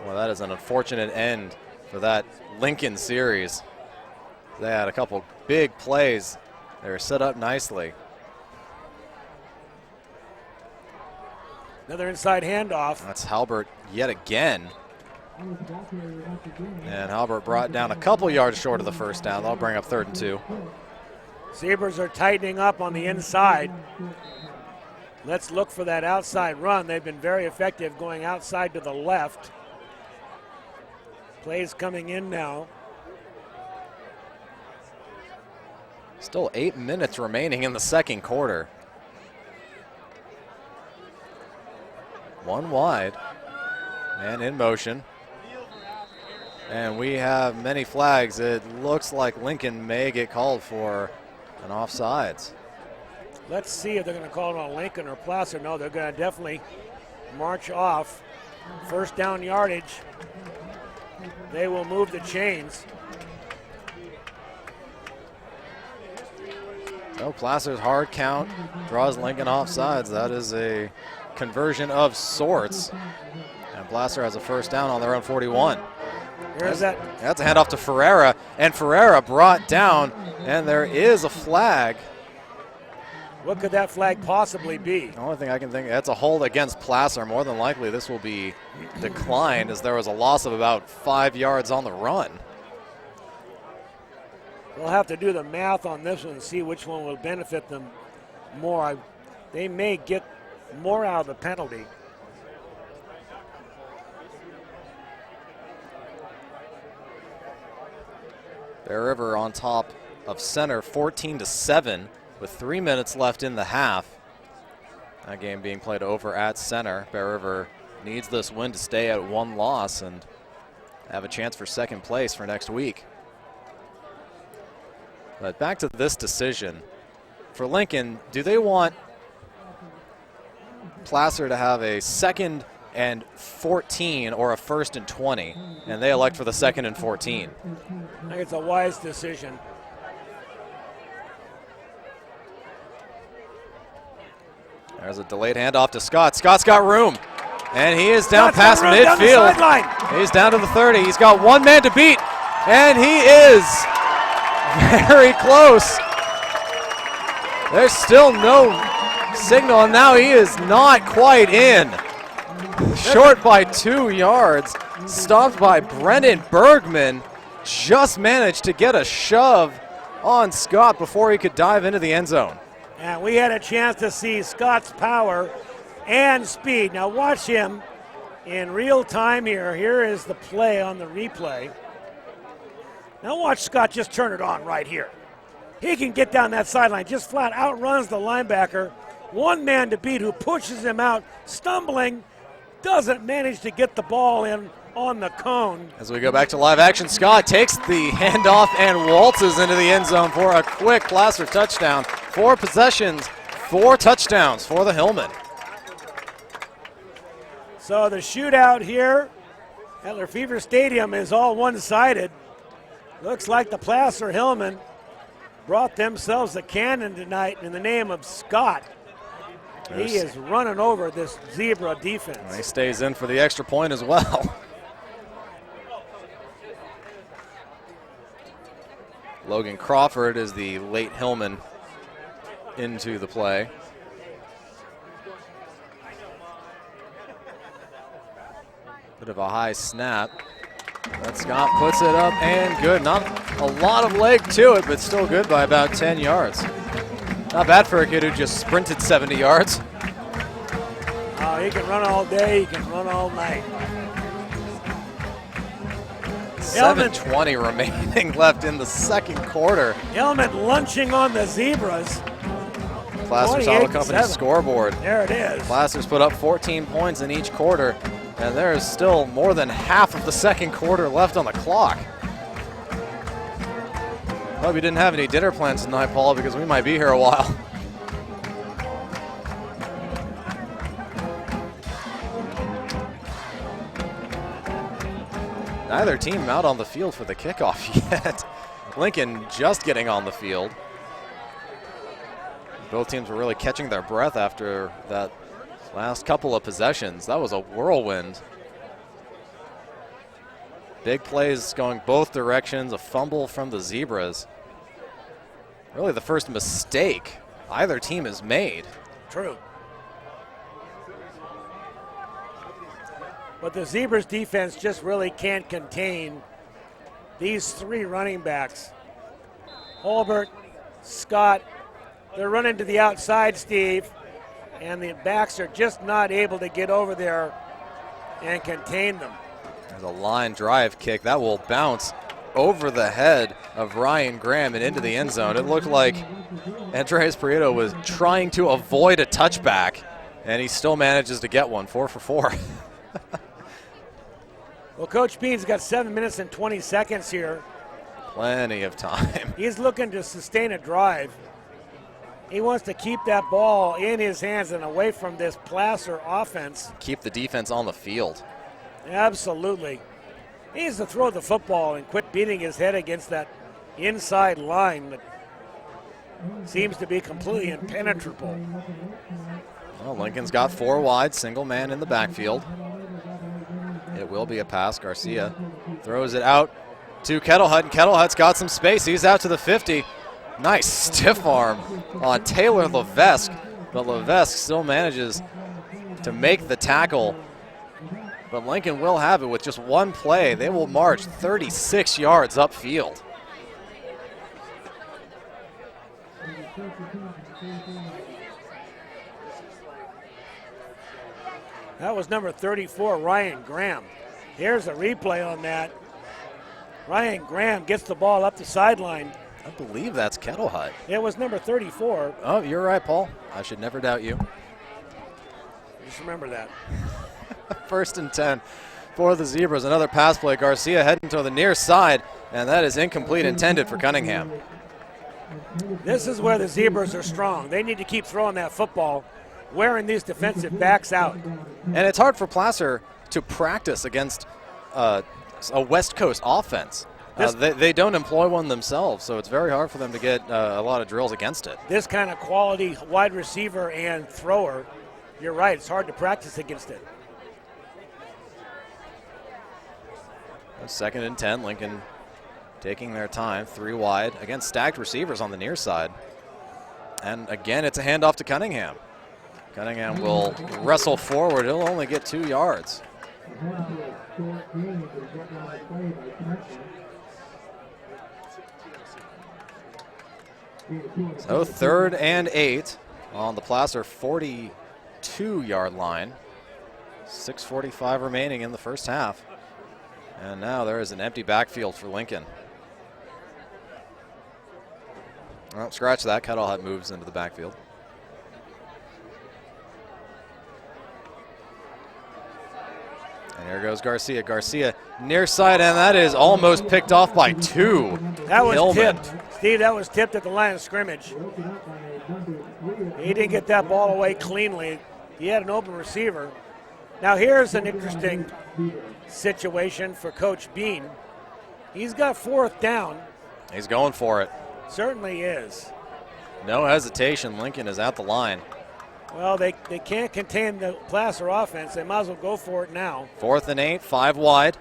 Well, that is an unfortunate end for that Lincoln series. They had a couple big plays. They were set up nicely. Another inside handoff. That's Halbert yet again. And Halbert brought down a couple yards short of the first down. That'll bring up 3rd and 2. Zebras are tightening up on the inside. Let's look for that outside run. They've been very effective going outside to the left. Plays coming in now. Still 8 minutes remaining in the second quarter. 1 wide. Man in motion. And we have many flags. It looks like Lincoln may get called for an offsides. Let's see if they're going to call it on Lincoln or Placer. No, they're going to definitely march off. First down yardage. They will move the chains. So Placer's hard count draws Lincoln offsides. That is a conversion of sorts. And Placer has a first down on their own 41. Here's that. That's a handoff to Ferreira, and Ferreira brought down, and there is a flag. What could that flag possibly be? The only thing I can think, that's a hold against Placer. More than likely this will be declined as there was a loss of about 5 yards on the run. We'll have to do the math on this one and see which one will benefit them more. They may get more out of the penalty. Bear River on top of center 14-7 with 3 minutes left in the half. That game being played over at center. Bear River needs this win to stay at 1 loss and have a chance for second place for next week. But back to this decision. For Lincoln, do they want Placer to have a 2nd and 14 or a 1st and 20, and they elect for the 2nd and 14. I think it's a wise decision. There's a delayed handoff to Scott. Scott's got room, and he is down Scott's past got room down the midfield. sideline. He's down to the 30. He's got one man to beat, and he is very close. There's still no signal, and now he is not quite in. Short by 2 yards, stopped by Brendan Bergman. Just managed to get a shove on Scott before he could dive into the end zone. And we had a chance to see Scott's power and speed. Now watch him in real time here. Here is the play on the replay. Now watch Scott just turn it on right here. He can get down that sideline, just flat outruns the linebacker. One man to beat who pushes him out, stumbling, doesn't manage to get the ball in on the cone. As we go back to live action, Scott takes the handoff and waltzes into the end zone for a quick Placer touchdown. 4 possessions, 4 touchdowns for the Hillmen. So the shootout here at Febvre Stadium is all one-sided. Looks like the Placer Hillmen brought themselves a cannon tonight in the name of Scott. He is running over this Zebra defense. And he stays in for the extra point as well. Logan Crawford is the late Hillman into the play. Bit of a high snap. But Scott puts it up and good. Not a lot of leg to it, but still good by about 10 yards. Not bad for a kid who just sprinted 70 yards. Oh, he can run all day, he can run all night. 7:20 remaining left in the second quarter. Hillman lunching on the Zebras. Placer's Auto Company scoreboard. There it is. Placer's put up 14 points in each quarter, and there is still more than half of the second quarter left on the clock. Hope you didn't have any dinner plans tonight, Paul, because we might be here a while. Neither team out on the field for the kickoff yet. Lincoln just getting on the field. Both teams were really catching their breath after that last couple of possessions. That was a whirlwind. Big plays going both directions, a fumble from the Zebras. Really the first mistake either team has made. True. But the Zebras defense just really can't contain these 3 running backs. Holbert, Scott, they're running to the outside, Steve, and the backs are just not able to get over there and contain them. There's a line drive kick that will bounce over the head of Ryan Graham and into the end zone. It looked like Andres Prieto was trying to avoid a touchback, and he still manages to get one. 4 for 4. Well, Coach Bean's got 7 minutes and 20 seconds here. Plenty of time. He's looking to sustain a drive. He wants to keep that ball in his hands and away from this Placer offense. Keep the defense on the field. Absolutely. He needs to throw the football and quit beating his head against that inside line that seems to be completely impenetrable. Well, Lincoln's got 4 wide, single man in the backfield. It will be a pass. Garcia throws it out to Kettlehut, and Kettlehut's got some space. He's out to the 50. Nice stiff arm on Taylor Levesque, but Levesque still manages to make the tackle. But Lincoln will have it with just one play. They will march 36 yards upfield. That was number 34, Ryan Graham. Here's a replay on that. Ryan Graham gets the ball up the sideline. I believe that's Kettlehut. It was number 34. Oh, you're right, Paul. I should never doubt you. Just remember that. 1st and 10 for the Zebras. Another pass play. Garcia heading to the near side, and that is incomplete, intended for Cunningham. This is where the Zebras are strong. They need to keep throwing that football. wearing these defensive backs out. And it's hard for Placer to practice against a West Coast offense. They don't employ one themselves, so it's very hard for them to get a lot of drills against it. This kind of quality wide receiver and thrower, you're right, it's hard to practice against it. 2nd and 10, Lincoln taking their time, 3 wide, against stacked receivers on the near side. And again, it's a handoff to Cunningham. Cunningham will wrestle forward. He'll only get 2 yards. So 3rd and 8 on the Placer 42-yard line. 6:45 remaining in the first half. And now there is an empty backfield for Lincoln. Well, scratch that. Kettle moves into the backfield. And here goes Garcia. Garcia near side, and that is almost picked off by 2. That was Hillmen. tipped. Steve, that was tipped at the line of scrimmage. He didn't get that ball away cleanly. He had an open receiver. Now here's an interesting situation for Coach Bean. He's got 4th down. He's going for it. Certainly is. No hesitation. Lincoln is at the line. Well, they can't contain the Placer offense. They might as well go for it now. 4th and 8, 5 wide.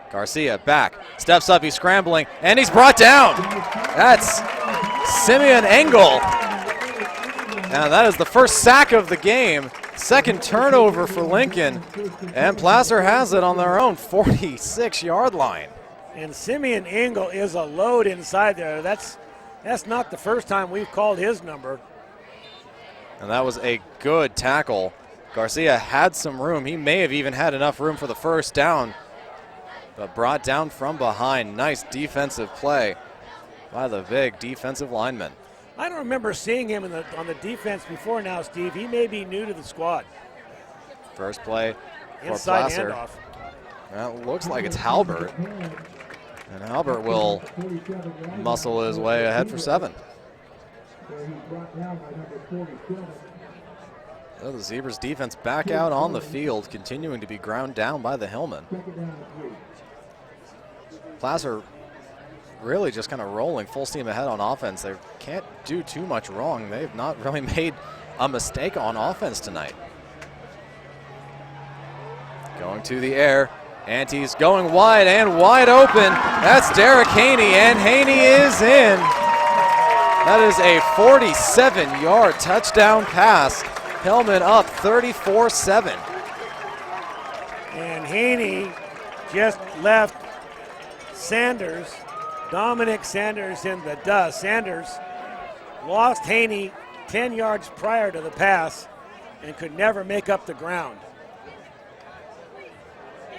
Garcia back, steps up, he's scrambling, and he's brought down. That's Simeon Engel. And that is the first sack of the game. 2nd turnover for Lincoln. And Placer has it on their own 46-yard line. And Simeon Engel is a load inside there. That's not the first time we've called his number. And that was a good tackle. Garcia had some room. He may have even had enough room for the first down, but brought down from behind. Nice defensive play by the big defensive lineman. I don't remember seeing him on the defense before now, Steve. He may be new to the squad. First play for Inside Placer. handoff. Well, it looks like it's Halbert. And Halbert will muscle his way ahead for 7. So the Zebras defense back out on the field, continuing to be ground down by the Hillmen. Placer really just kind of rolling full steam ahead on offense. They can't do too much wrong. They've not really made a mistake on offense tonight. Going to the air. Ante's going wide and wide open. That's Derek Haney, and Haney is in. That is a 47-yard touchdown pass. Hillmen up 34-7. And Haney just left Sanders, Dominic Sanders, in the dust. Sanders lost Haney 10 yards prior to the pass and could never make up the ground.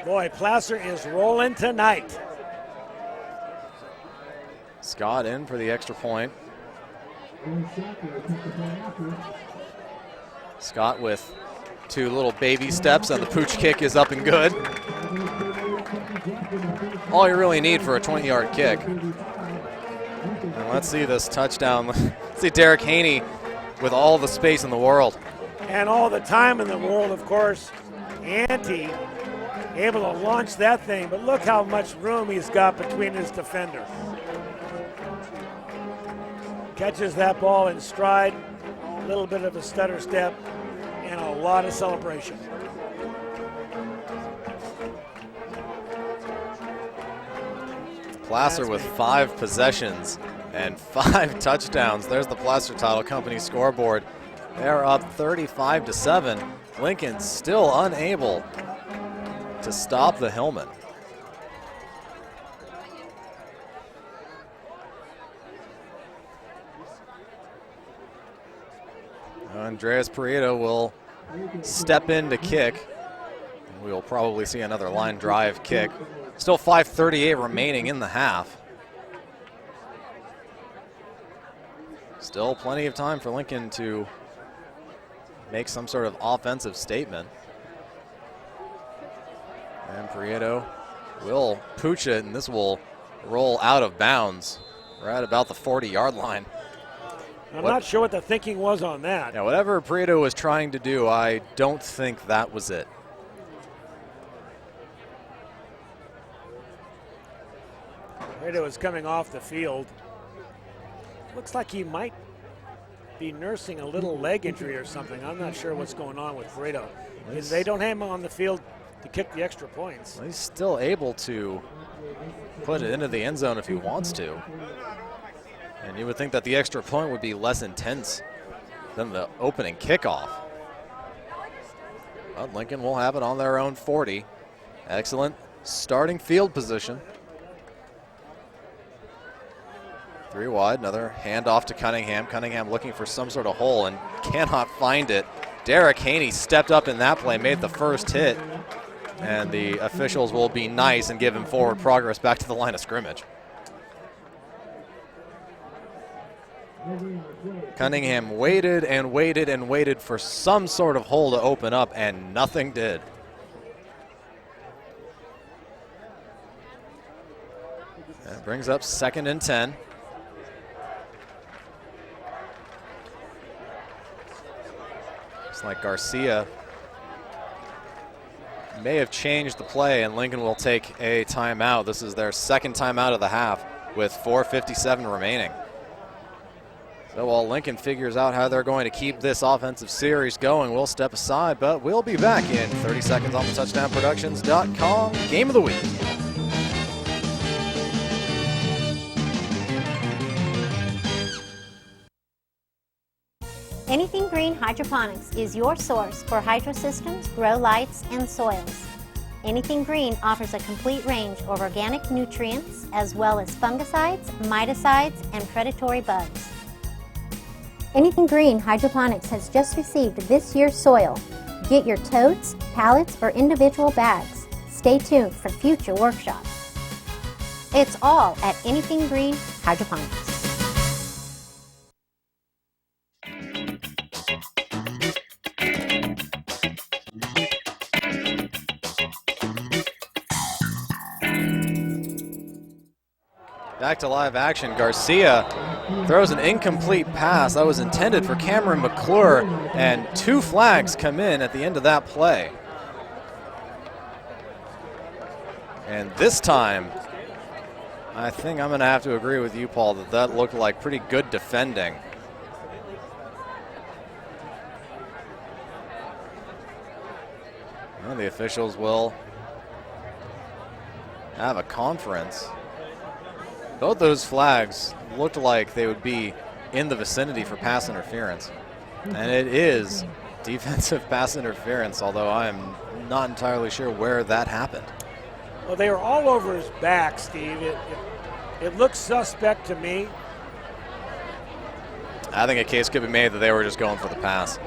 Boy, Placer is rolling tonight. Scott in for the extra point. Scott with 2 little baby steps, and the pooch kick is up and good. All you really need for a 20-yard kick. And let's see this touchdown. Let's see Derek Haney with all the space in the world. And all the time in the world, of course. Ante able to launch that thing, but look how much room he's got between his defender. Catches that ball in stride, a little bit of a stutter step, and a lot of celebration. Placer with 5 possessions and 5 touchdowns. There's the Placer Title Company scoreboard. They're up 35-7. Lincoln still unable to stop the Hillmen. Andreas Prieto will step in to kick. We will probably see another line drive kick. Still 5:38 remaining in the half. Still plenty of time for Lincoln to make some sort of offensive statement. And Prieto will pooch it, and this will roll out of bounds right about the 40-yard line. I'm not sure what the thinking was on that. Yeah, whatever Prieto was trying to do, I don't think that was it. Prieto is coming off the field. Looks like he might be nursing a little leg injury or something. I'm not sure what's going on with Prieto. They don't have him on the field to kick the extra points. He's still able to put it into the end zone if he wants to. And you would think that the extra point would be less intense than the opening kickoff. But Lincoln will have it on their own 40. Excellent starting field position. 3 wide, another handoff to Cunningham. Cunningham looking for some sort of hole and cannot find it. Derek Haney stepped up in that play, made the first hit. And the officials will be nice and give him forward progress back to the line of scrimmage. Cunningham waited and waited and waited for some sort of hole to open up, and nothing did. That brings up 2nd and 10. Looks like Garcia may have changed the play, and Lincoln will take a timeout. This is their 2nd timeout of the half with 4:57 remaining. So while Lincoln figures out how they're going to keep this offensive series going, we'll step aside, but we'll be back in 30 seconds on the touchdownproductions.com Game of the Week. Anything Green Hydroponics is your source for hydro systems, grow lights, and soils. Anything Green offers a complete range of organic nutrients as well as fungicides, miticides, and predatory bugs. Anything Green Hydroponics has just received this year's soil. Get your totes, pallets, or individual bags. Stay tuned for future workshops. It's all at Anything Green Hydroponics. Back to live action. Garcia throws an incomplete pass that was intended for Cameron McClure, and 2 flags come in at the end of that play. And this time, I think I'm going to have to agree with you, Paul, that looked like pretty good defending. And the officials will have a conference. Both those flags looked like they would be in the vicinity for pass interference. And it is defensive pass interference, although I am not entirely sure where that happened. Well, they were all over his back, Steve. It looks suspect to me. I think a case could be made that they were just going for the pass.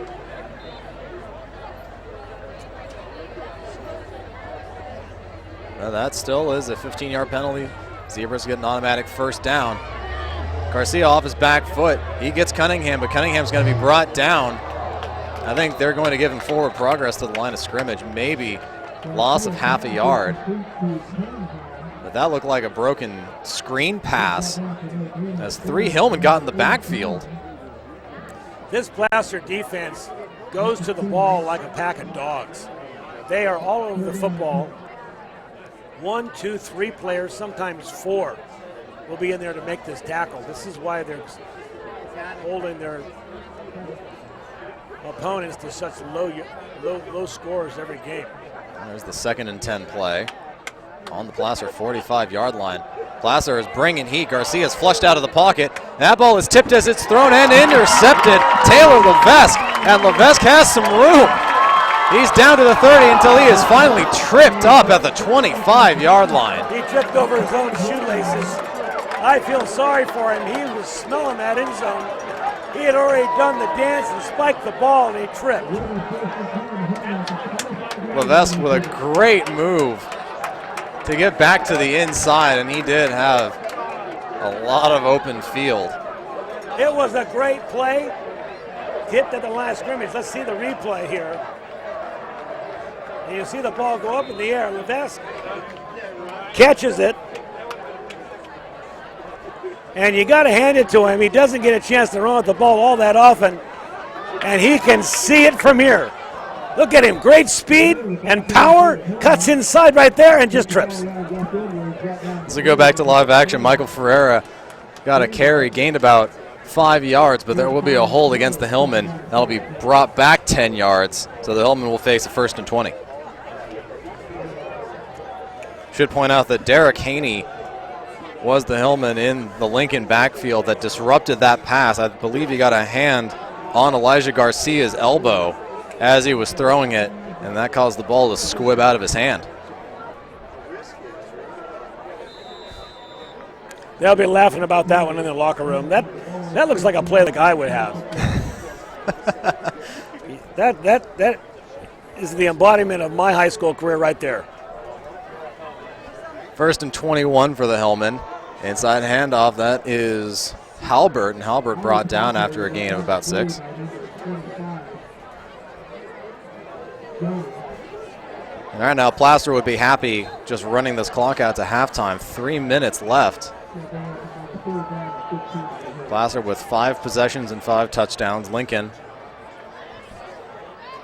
Well, that still is a 15-yard penalty. Zebras get an automatic first down. Garcia off his back foot. He gets Cunningham, but Cunningham's going to be brought down. I think they're going to give him forward progress to the line of scrimmage, maybe loss of half a yard. But that looked like a broken screen pass as 3 Hillmen got in the backfield. This Placer defense goes to the ball like a pack of dogs. They are all over the football. 1, 2, 3 players, sometimes 4, will be in there to make this tackle. This is why they're holding their opponents to such low scores every game. There's the 2nd and 10 play on the Placer 45-yard line. Placer is bringing heat. Garcia's flushed out of the pocket. That ball is tipped as it's thrown and intercepted. Taylor Levesque, and Levesque has some room. He's down to the 30 until he is finally tripped up at the 25-yard line. He tripped over his own shoelaces. I feel sorry for him. He was smelling that end zone. He had already done the dance and spiked the ball, and he tripped. Levesque with a great move to get back to the inside, and he did have a lot of open field. It was a great play. Tipped at the line of scrimmage. Let's see the replay here. And you see the ball go up in the air. Levesque catches it. And you got to hand it to him. He doesn't get a chance to run with the ball all that often, and he can see it from here. Look at him, great speed and power, cuts inside right there and just trips. As we go back to live action, Michael Ferreira got a carry, gained about 5 yards, but there will be a hold against the Hillmen. That'll be brought back 10 yards, so the Hillmen will face a 1st and 20. Should point out that Derek Haney was the Hillman in the Lincoln backfield that disrupted that pass. I believe he got a hand on Elijah Garcia's elbow as he was throwing it, and that caused the ball to squib out of his hand. They'll be laughing about that one in the locker room. That looks like a play like I would have. that is the embodiment of my high school career right there. 1st and 21 for the Hillmen. Inside handoff, that is Halbert, and Halbert brought down after a gain of about 6. All right, now Placer would be happy just running this clock out to halftime. 3 minutes left. Placer with 5 possessions and 5 touchdowns. Lincoln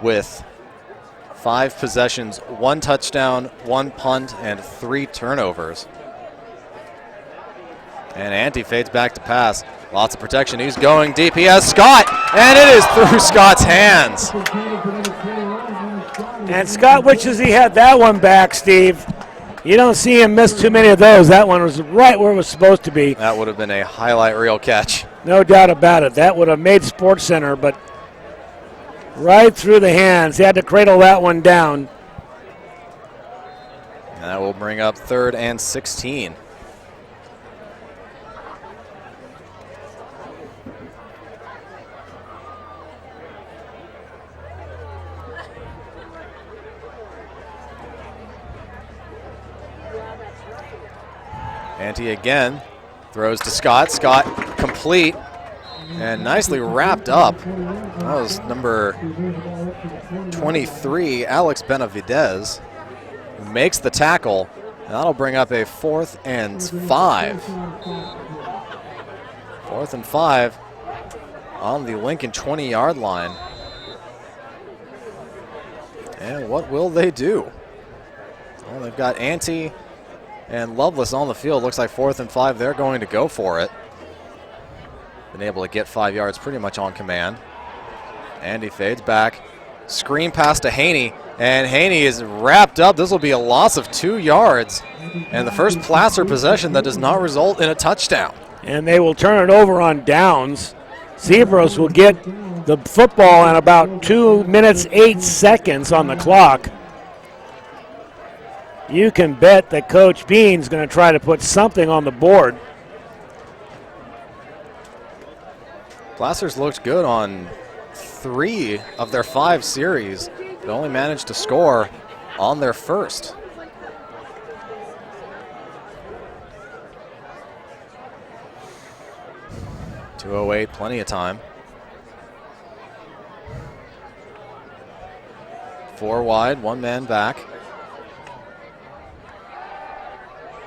with 5 possessions, 1 touchdown, 1 punt, and 3 turnovers. And Ante fades back to pass. Lots of protection. He's going deep. He has Scott, and it is through Scott's hands. And Scott wishes he had that one back, Steve. You don't see him miss too many of those. That one was right where it was supposed to be. That would have been a highlight reel catch. No doubt about it. That would have made SportsCenter, but right through the hands. He had to cradle that one down. And that will bring up 3rd and 16. Ante again throws to Scott. Scott complete and nicely wrapped up. That was number 23, Alex Benavidez, who makes the tackle. And that'll bring up a 4th and 5. 4th and 5 on the Lincoln 20-yard line. And what will they do? Well, they've got Ante and Lovelace on the field. Looks like 4th and 5. They're going to go for it. Been able to get 5 yards pretty much on command. Andy fades back. Screen pass to Haney. And Haney is wrapped up. This will be a loss of 2 yards. And the first Placer possession that does not result in a touchdown. And they will turn it over on downs. Zebras will get the football in about 2 minutes, 8 seconds on the clock. You can bet that Coach Bean's going to try to put something on the board. Placer's looked good on 3 of their 5 series, but only managed to score on their first. .208, plenty of time. 4 wide, 1 man back.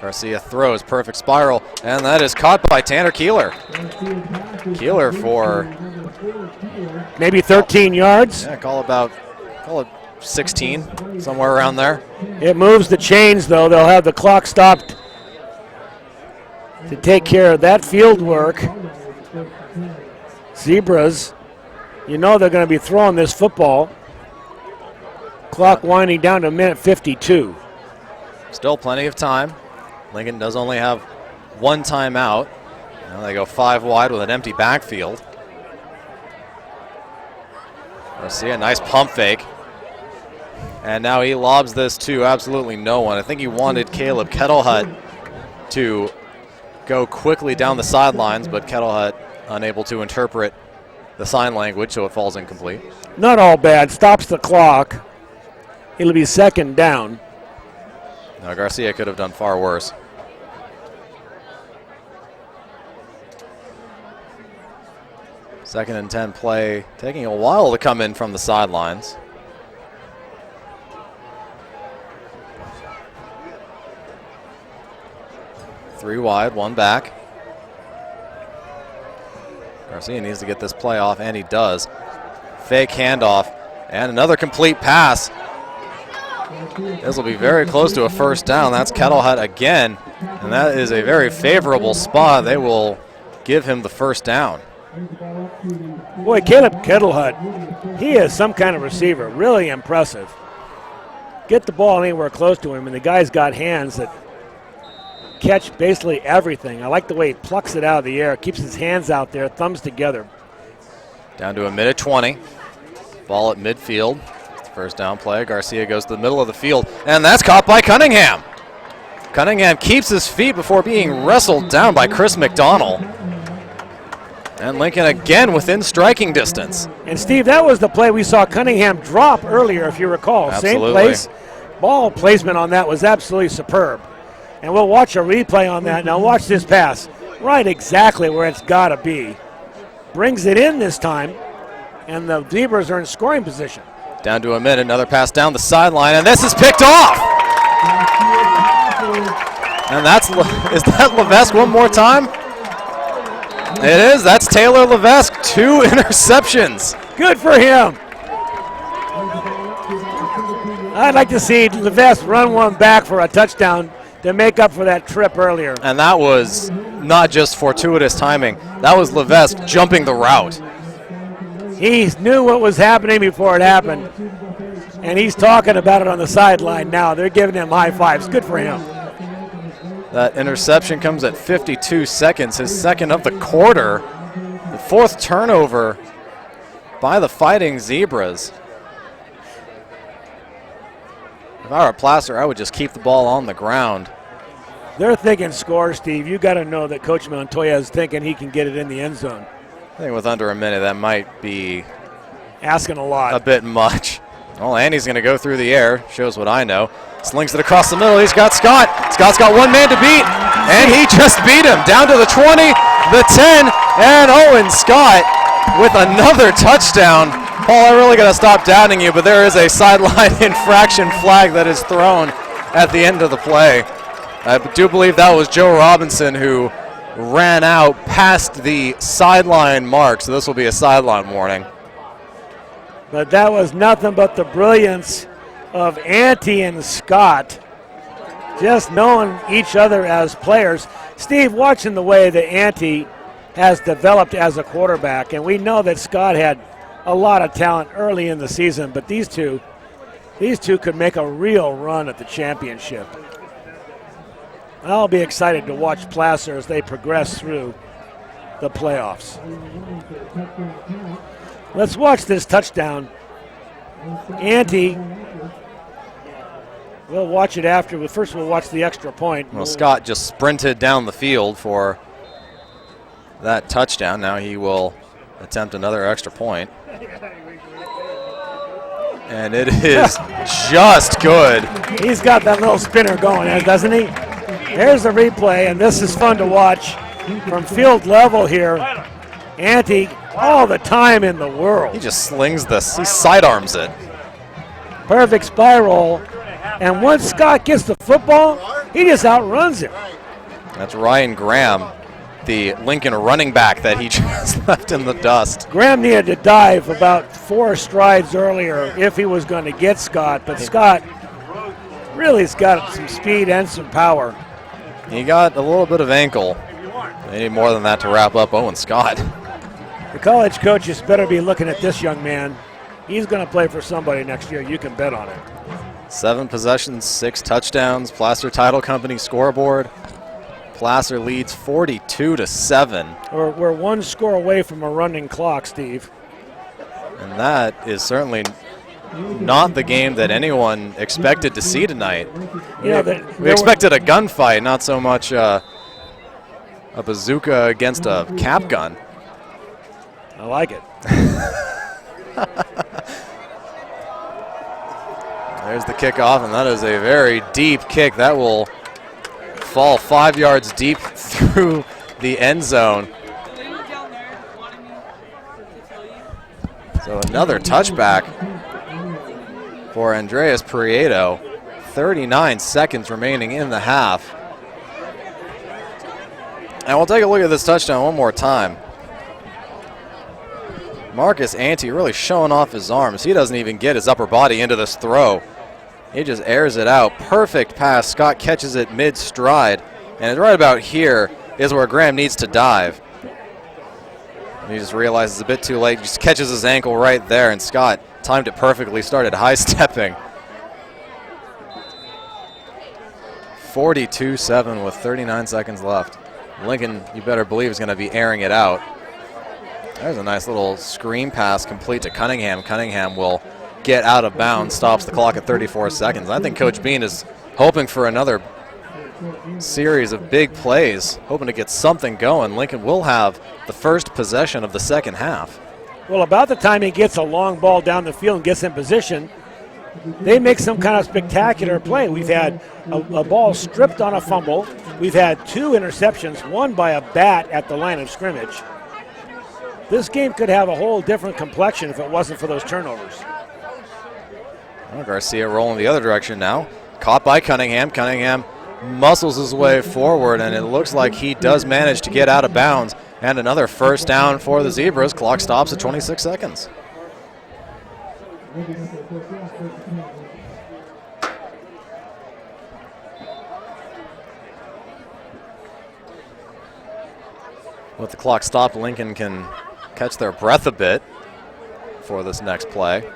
Garcia throws, perfect spiral, and that is caught by Tanner Keeler. Keeler for maybe 13 yards. Yeah, call it 16, somewhere around there. It moves the chains, though. They'll have the clock stopped to take care of that field work. Zebras, you know they're going to be throwing this football. Clock winding down to a minute 52. Still plenty of time. Lincoln does only have 1 timeout. Now they go 5 wide with an empty backfield. Garcia, nice pump fake. And now he lobs this to absolutely no one. I think he wanted Caleb Kettlehut to go quickly down the sidelines, but Kettlehut unable to interpret the sign language, so it falls incomplete. Not all bad. Stops the clock. It'll be 2nd down. Now Garcia could have done far worse. Second and 10 play, taking a while to come in from the sidelines. Three wide, 1 back. Garcia needs to get this play off, and he does. Fake handoff, and another complete pass. This will be very close to a first down. That's Kettle Hut again, and that is a very favorable spot. They will give him the first down. Boy, Caleb Kettle Hut, he is some kind of receiver. Really impressive. Get the ball anywhere close to him, and the guy's got hands that catch basically everything. I like the way he plucks it out of the air, keeps his hands out there, thumbs together. Down to a minute 20. Ball at midfield. First down play. Garcia goes to the middle of the field, and that's caught by Cunningham. Cunningham keeps his feet before being wrestled down by Chris McDonald. And Lincoln again within striking distance. And Steve, that was the play we saw Cunningham drop earlier, if you recall. Absolutely. Same place. Ball placement on that was absolutely superb. And we'll watch a replay on that. Now watch this pass. Right exactly where it's got to be. Brings it in this time, and the Zebras are in scoring position. Down to a minute, another pass down the sideline, and this is picked off. And is that Levesque one more time? It is. That's Taylor Levesque. 2 interceptions. Good for him. I'd like to see Levesque run one back for a touchdown to make up for that trip earlier. And that was not just fortuitous timing. That was Levesque jumping the route. He knew what was happening before it happened, and he's talking about it on the sideline now. They're giving him high fives. Good for him. That interception comes at 52 seconds, his second of the quarter. The 4th turnover by the Fighting Zebras. If I were Placer, I would just keep the ball on the ground. They're thinking score, Steve. You got to know that Coach Montoya is thinking he can get it in the end zone. I think with under a minute, that might be asking a lot. A bit much. Well, Andy's going to go through the air. Shows what I know. Slings it across the middle. He's got Scott. Scott's got one man to beat, and he just beat him. Down to the 20, the 10, and Owen Scott with another touchdown. Paul, I really got to stop doubting you, but there is a sideline infraction flag that is thrown at the end of the play. I do believe that was Joe Robinson who ran out past the sideline mark, so this will be a sideline warning. But that was nothing but the brilliance of Ante and Scott, just knowing each other as players. Steve, watching the way that Ante has developed as a quarterback, and we know that Scott had a lot of talent early in the season, but these two could make a real run at the championship. I'll be excited to watch Placer as they progress through the playoffs. Let's watch this touchdown. Ante, we'll watch it after, but first we'll watch the extra point. Well, Scott just sprinted down the field for that touchdown. Now he will attempt another extra point. And it is just good. He's got that little spinner going, doesn't he? Here's the replay, and this is fun to watch from field level here. Ante, all the time in the world. He just slings this. He sidearms it. Perfect spiral. And once Scott gets the football, he just outruns him. That's Ryan Graham, the Lincoln running back that he just left in the dust. Graham needed to dive about 4 strides earlier if he was going to get Scott, but Scott really has got some speed and some power. He got a little bit of ankle. They need more than that to wrap up Owen Scott. The college coaches better be looking at this young man. He's going to play for somebody next year. You can bet on it. 7 possessions, 6 touchdowns. Placer Title Company scoreboard. Placer leads 42-7. We're 1 score away from a running clock, Steve. And that is certainly not the game that anyone expected to see tonight. You know, we expected a gunfight, not so much a bazooka against a cap gun. I like it. There's the kickoff, and that is a very deep kick. That will fall 5 yards deep through the end zone. So another touchback for Andreas Prieto. 39 seconds remaining in the half. And we'll take a look at this touchdown one more time. Marcus Ante really showing off his arms. He doesn't even get his upper body into this throw. He just airs it out. Perfect pass. Scott catches it mid-stride. And right about here is where Graham needs to dive. And he just realizes a bit too late. Just catches his ankle right there, and Scott timed it perfectly, started high-stepping. 42-7 with 39 seconds left. Lincoln, you better believe, is going to be airing it out. There's a nice little screen pass complete to Cunningham. Cunningham will get out of bounds, stops the clock at 34 seconds. I think Coach Bean is hoping for another series of big plays, hoping to get something going. Lincoln will have the first possession of the second half. Well, about the time he gets a long ball down the field and gets in position, they make some kind of spectacular play. We've had a ball stripped on a fumble. We've had 2 interceptions, one by a bat at the line of scrimmage. This game could have a whole different complexion if it wasn't for those turnovers. Well, Garcia rolling the other direction now. Caught by Cunningham. Cunningham muscles his way forward, and it looks like he does manage to get out of bounds. And another first down for the Zebras. Clock stops at 26 seconds. With the clock stopped, Lincoln can catch their breath a bit for this next play.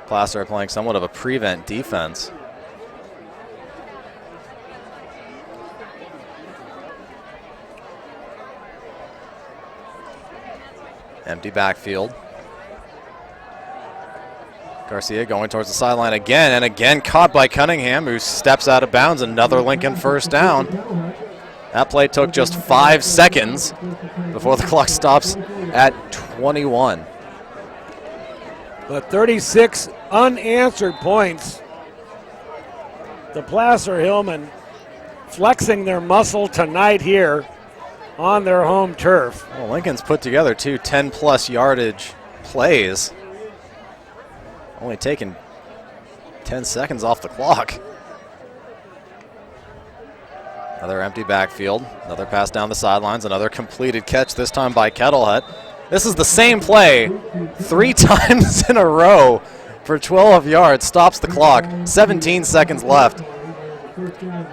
Placer are playing somewhat of a prevent defense. Empty backfield. Garcia going towards the sideline again, and again caught by Cunningham, who steps out of bounds. Another Lincoln first down. That play took just 5 seconds before the clock stops at 21. But 36 unanswered points. The Placer Hillmen flexing their muscle tonight here on their home turf. Well, Lincoln's put together 2 10-plus yardage plays. Only taking 10 seconds off the clock. Another empty backfield. Another pass down the sidelines. Another completed catch, this time by Kettlehead. This is the same play 3 times in a row for 12 yards. Stops the clock. 17 seconds left.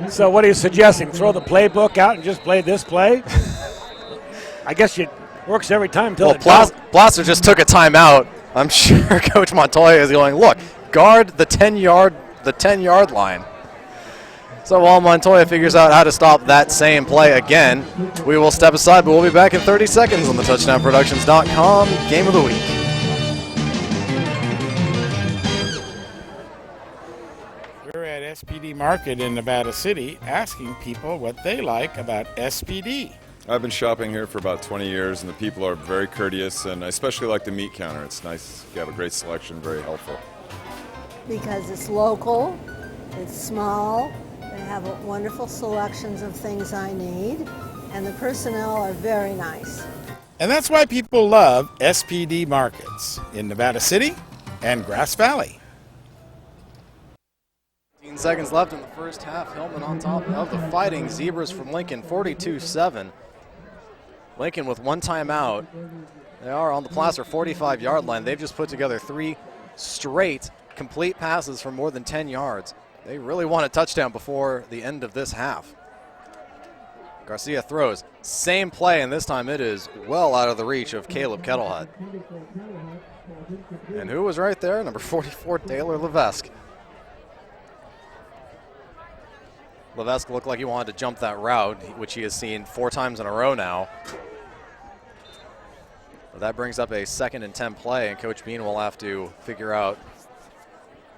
So what are you suggesting? Throw the playbook out and just play this play? I guess it works every time until it doesn't. Placer just took a timeout. I'm sure Coach Montoya is going, look, guard the 10-yard line. So while Montoya figures out how to stop that same play again, we will step aside, but we'll be back in 30 seconds on the TouchdownProductions.com Game of the Week. We're at SPD Market in Nevada City asking people what they like about SPD. I've been shopping here for about 20 years, and the people are very courteous, and I especially like the meat counter. It's nice. You have a great selection, very helpful. Because it's local, it's small, they have wonderful selections of things I need, and the personnel are very nice. And that's why people love SPD Markets in Nevada City and Grass Valley. 15 seconds left in the first half. Hillman on top of the Fighting Zebras from Lincoln, 42-7. Lincoln with 1 timeout. They are on the Placer 45-yard line. They've just put together 3 straight complete passes for more than 10 yards. They really want a touchdown before the end of this half. Garcia throws. Same play, and this time it is well out of the reach of Caleb Kettlehead. And who was right there? Number 44, Taylor Levesque. Levesque looked like he wanted to jump that route, which he has seen 4 times in a row now. But that brings up a 2nd and 10 play, and Coach Bean will have to figure out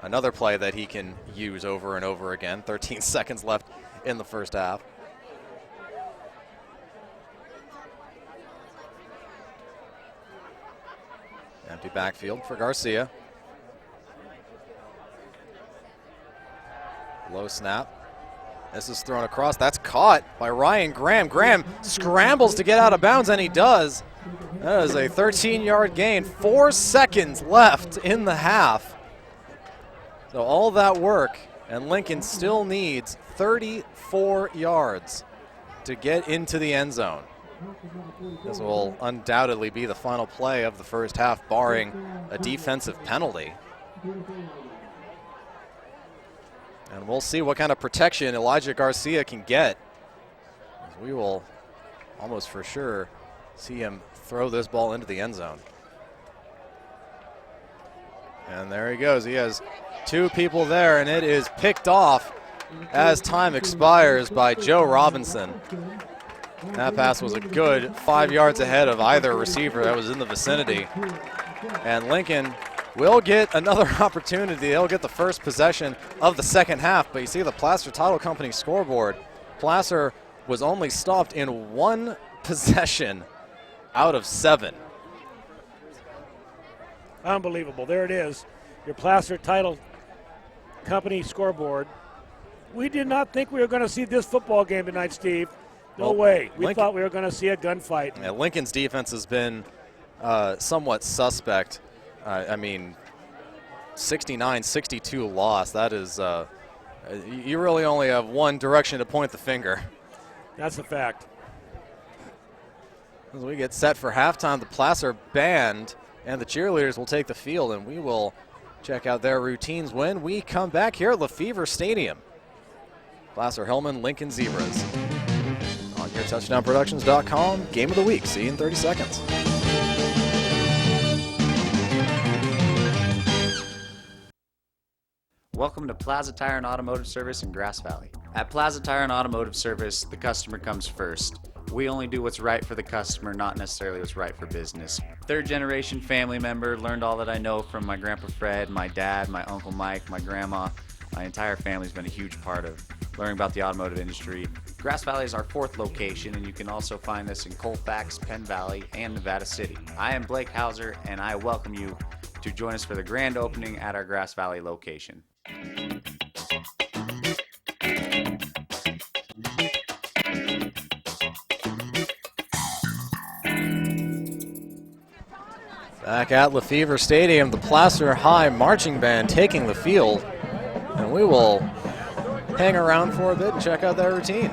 another play that he can use over and over again. 13 seconds left in the first half. Empty backfield for Garcia. Low snap. This is thrown across. That's caught by Ryan Graham. Graham scrambles to get out of bounds, and he does. That is a 13-yard gain. 4 seconds left in the half. So all that work, and Lincoln still needs 34 yards to get into the end zone. This will undoubtedly be the final play of the first half, barring a defensive penalty. And we'll see what kind of protection Elijah Garcia can get. We will almost for sure see him throw this ball into the end zone. And there he goes. He has two people there, and it is picked off as time expires by Joe Robinson. That pass was a good 5 yards ahead of either receiver that was in the vicinity. And Lincoln will get another opportunity. They'll get the first possession of the second half, but you see the Placer Title Company scoreboard. Placer was only stopped in one possession out of 7. Unbelievable. There it is, your Placer Title Company scoreboard. We did not think we were going to see this football game tonight, Steve. No way. We thought we were going to see a gunfight. Yeah, Lincoln's defense has been somewhat suspect. I mean, 69-62 loss. That is, you really only have one direction to point the finger. That's a fact. As we get set for halftime, the Placer Band and the cheerleaders will take the field, and we will check out their routines when we come back here at Febvre Stadium. Placer Hillman, Lincoln Zebras. On your TouchdownProductions.com, Game of the Week. See you in 30 seconds. Welcome to Plaza Tire and Automotive Service in Grass Valley. At Plaza Tire and Automotive Service, the customer comes first. We only do what's right for the customer, not necessarily what's right for business. Third generation family member, learned all that I know from my Grandpa Fred, my dad, my Uncle Mike, my grandma. My entire family's been a huge part of learning about the automotive industry. Grass Valley is our 4th location, and you can also find us in Colfax, Penn Valley, and Nevada City. I am Blake Hauser, and I welcome you to join us for the grand opening at our Grass Valley location. Back at Febvre Stadium, the Placer High Marching Band taking the field, and we will hang around for a bit and check out their routine.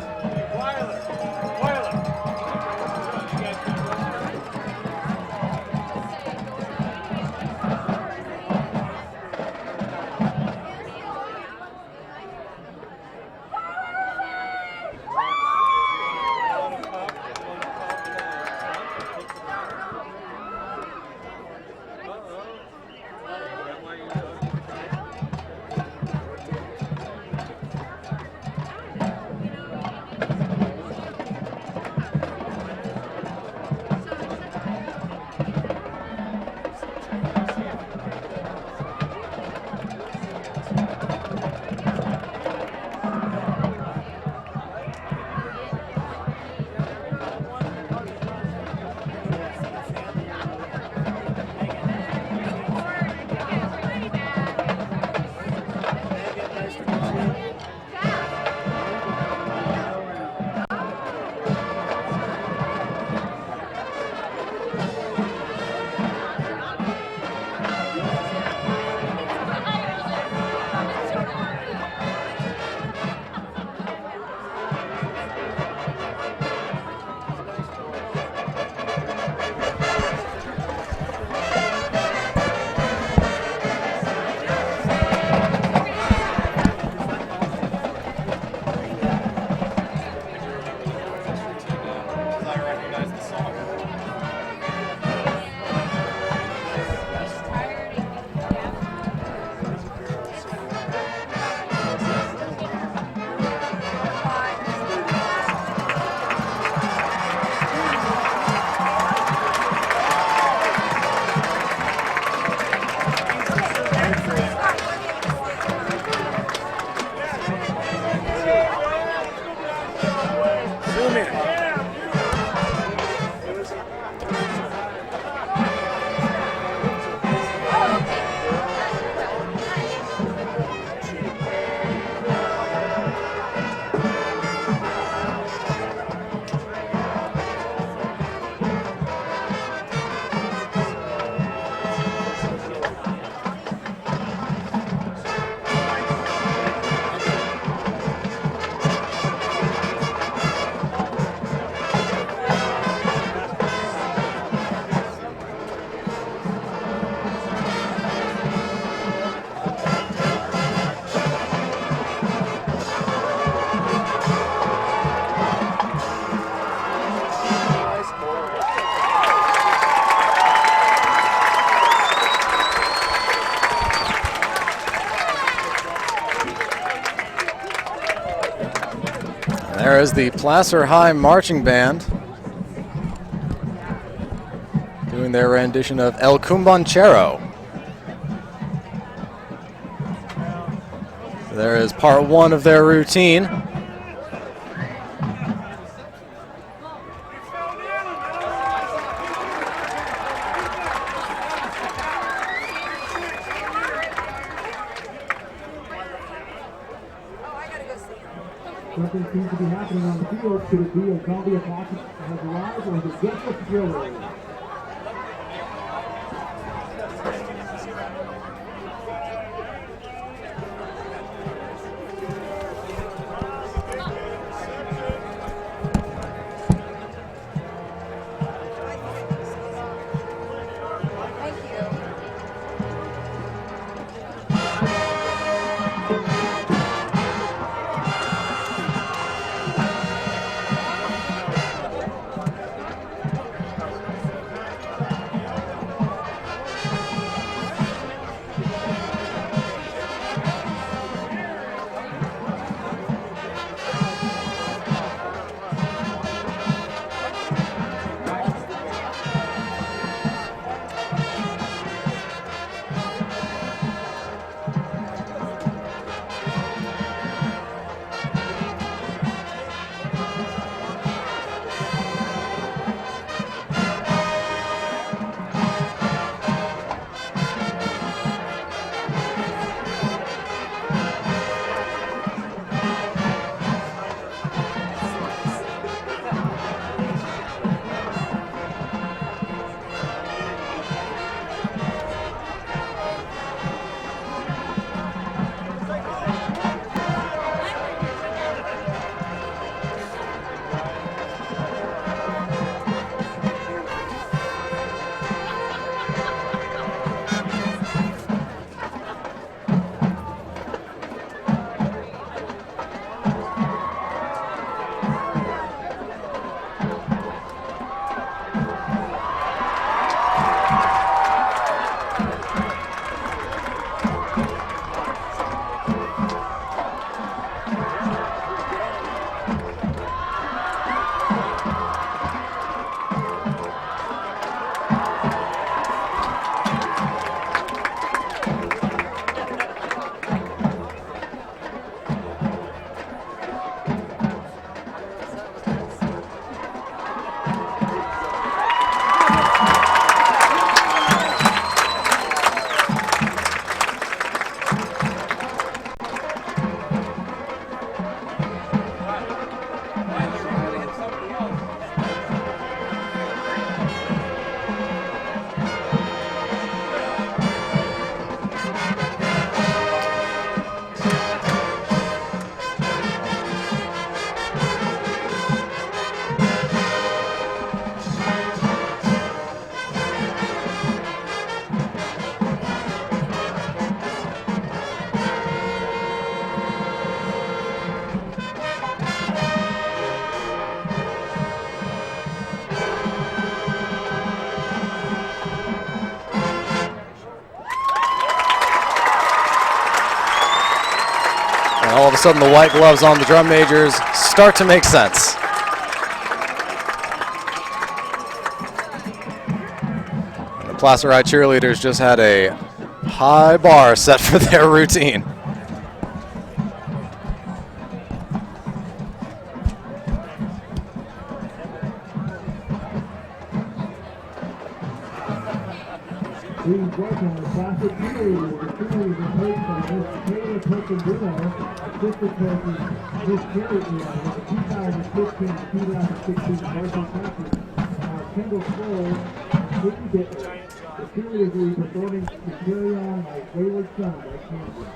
is the Placer High Marching Band doing their rendition of El Cumbanchero. There is part one of their routine. Something seems to be happening on the field. Could it be a Columbia Pocket has arrived, or is it just a thriller? And all of a sudden the white gloves on the drum majors start to make sense. And the Placer High cheerleaders just had a high bar set for their routine. Please welcome the Placer cheerleaders. The cheerleaders are coached by Miss Taylor Perkins-Bruno, assistant coaches Miss Carrie with the 2015-2016 varsity champion, Kendall Scholes, Nikki Bittler. The cheerleaders will be performing to Carry On My Wayward Son by Champion.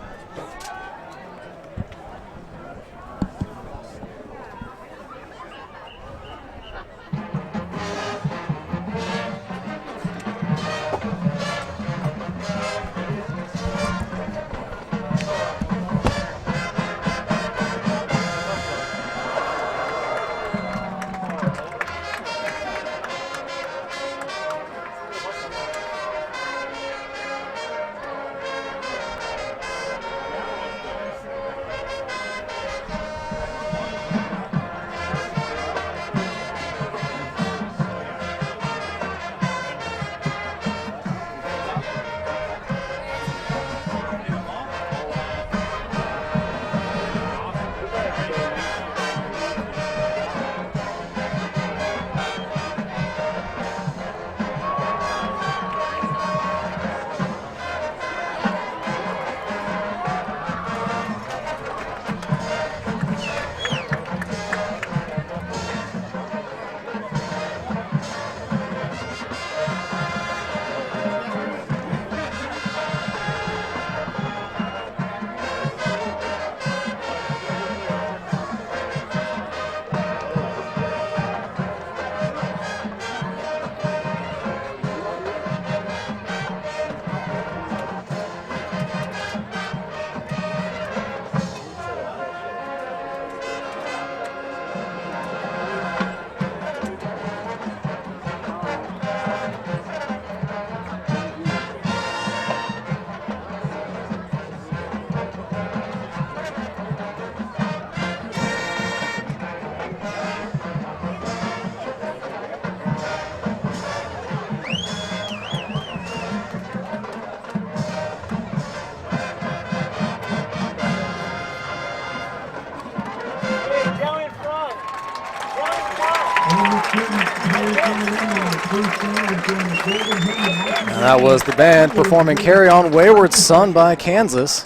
And that was the band performing Carry On Wayward Son by Kansas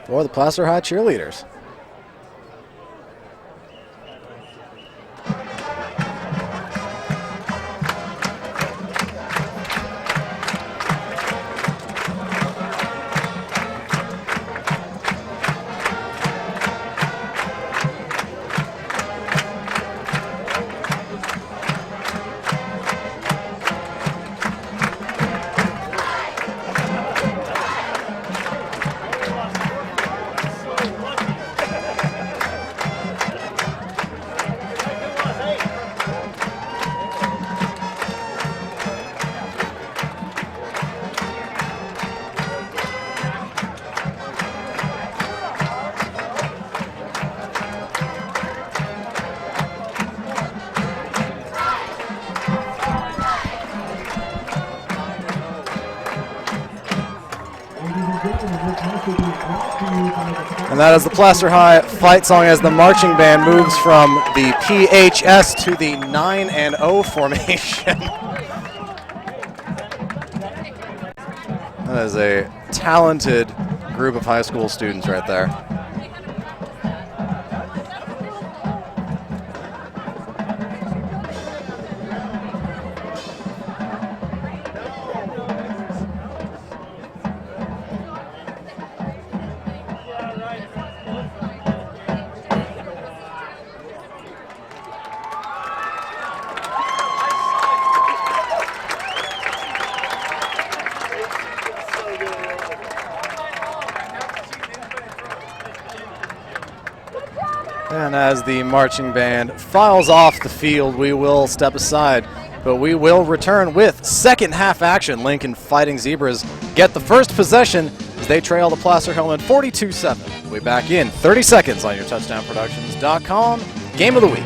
for the Placer High cheerleaders. And that is the Placer High fight song as the marching band moves from the PHS to the 9-0 formation. That is a talented group of high school students right there. And as the marching band files off the field, we will step aside, but we will return with second half action. Lincoln Fighting Zebras get the first possession as they trail the Placer Hillman 42-7. We'll be back in 30 seconds on your touchdownproductions.com Game of the Week.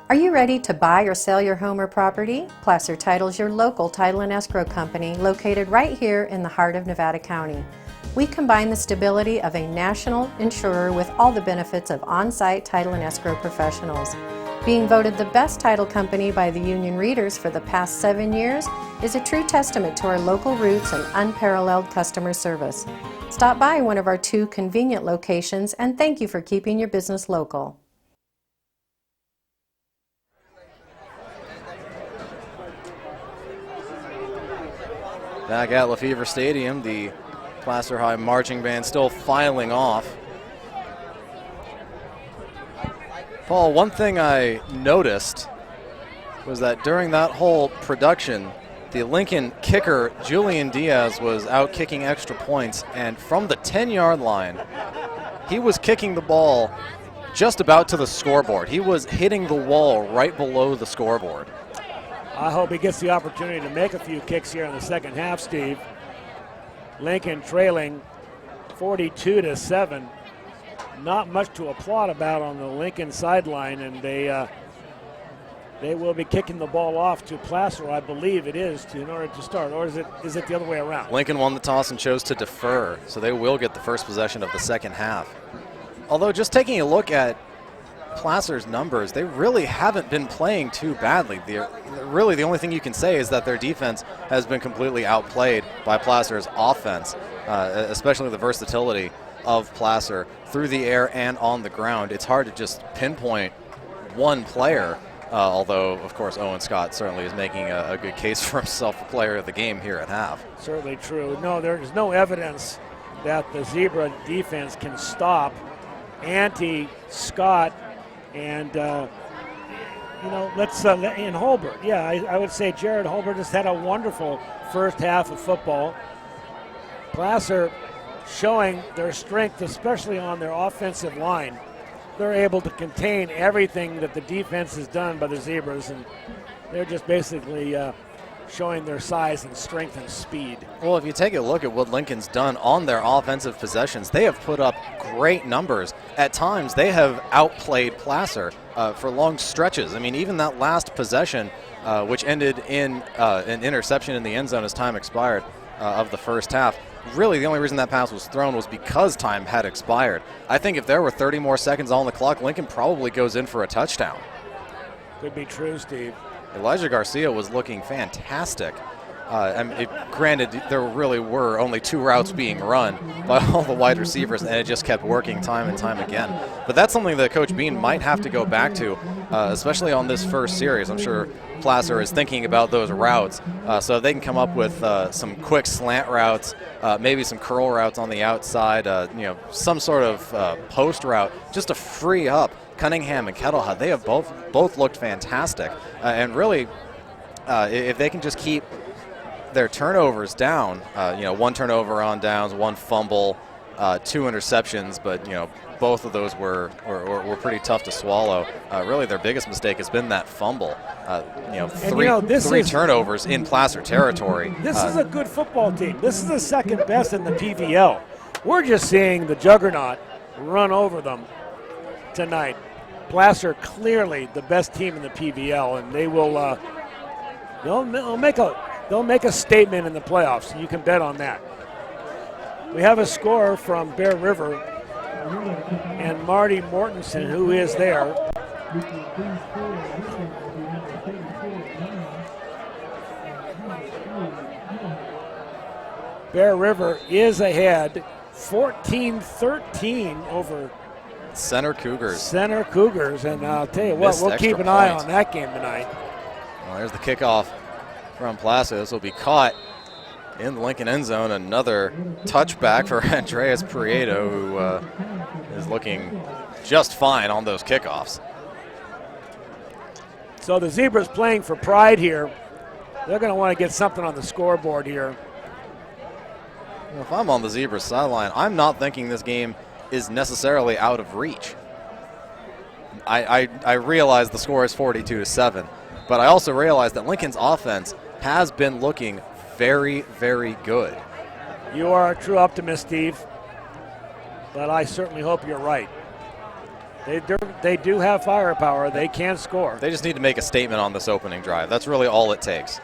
Are you ready to buy or sell your home or property? Placer Title is your local title and escrow company located right here in the heart of Nevada County. We combine the stability of a national insurer with all the benefits of on-site title and escrow professionals. Being voted the best title company by the union readers for the past 7 years is a true testament to our local roots and unparalleled customer service. Stop by one of our 2 convenient locations and thank you for keeping your business local. Back at Febvre Stadium, the Placer High marching band still filing off. Paul, one thing I noticed was that during that whole production, the Lincoln kicker, Julian Diaz, was out kicking extra points, and from the 10-yard line, he was kicking the ball just about to the scoreboard. He was hitting the wall right below the scoreboard. I hope he gets the opportunity to make a few kicks here in the second half, Steve. Lincoln trailing 42-7. Not much to applaud about on the Lincoln sideline, and they will be kicking the ball off to Placer, I believe it is, in order to start. Or is it the other way around? Lincoln won the toss and chose to defer, so they will get the first possession of the second half. Although just taking a look at Placer's numbers, they really haven't been playing too badly. Really, the only thing you can say is that their defense has been completely outplayed by Placer's offense, especially the versatility of Placer through the air and on the ground. It's hard to just pinpoint one player, although, of course, Owen Scott certainly is making a good case for himself, the player of the game here at half. Certainly true. No, there's no evidence that the Zebra defense can stop Scott. And, let's, in Holbert, yeah, I would say Jared Holbert just had a wonderful first half of football. Placer showing their strength, especially on their offensive line. They're able to contain everything that the defense has done by the Zebras, and they're just basically showing their size and strength and speed. Well, if you take a look at what Lincoln's done on their offensive possessions, they have put up great numbers. At times, they have outplayed Placer for long stretches. I mean, even that last possession, which ended in an interception in the end zone as time expired of the first half, really the only reason that pass was thrown was because time had expired. I think if there were 30 more seconds on the clock, Lincoln probably goes in for a touchdown. Could be true, Steve. Elijah Garcia was looking fantastic. Granted, there really were only 2 routes being run by all the wide receivers, and it just kept working time and time again. But that's something that Coach Bean might have to go back to, especially on this first series. I'm sure Placer is thinking about those routes, so they can come up with some quick slant routes, maybe some curl routes on the outside, some sort of post route, just to free up Cunningham and Kettlehut. They have both looked fantastic, and really, if they can just keep their turnovers down, 1 turnover on downs, 1 fumble, 2 interceptions, but both of those were pretty tough to swallow. Really, their biggest mistake has been that fumble. 3 turnovers in Placer territory. This is a good football team. This is the second best in the PVL. We're just seeing the juggernaut run over them tonight. Placer clearly the best team in the PVL, and they will they'll make a statement in the playoffs. You can bet on that. We have a score from Bear River and Marty Mortensen, who is there. Bear River is ahead 14-13 over Center Cougars. And I'll tell you what, we'll keep an eye on that game tonight. Well, there's the kickoff from Placer. This will be caught in the Lincoln end zone. Another touchback for Andreas Prieto, who is looking just fine on those kickoffs. So the Zebras playing for pride here. They're going to want to get something on the scoreboard here. Well, if I'm on the Zebras sideline, I'm not thinking this game is necessarily out of reach. I realize the score is 42-7, but I also realize that Lincoln's offense has been looking very, very good. You are a true optimist, Steve, but I certainly hope you're right. They do have firepower. They can score. They just need to make a statement on this opening drive. That's really all it takes.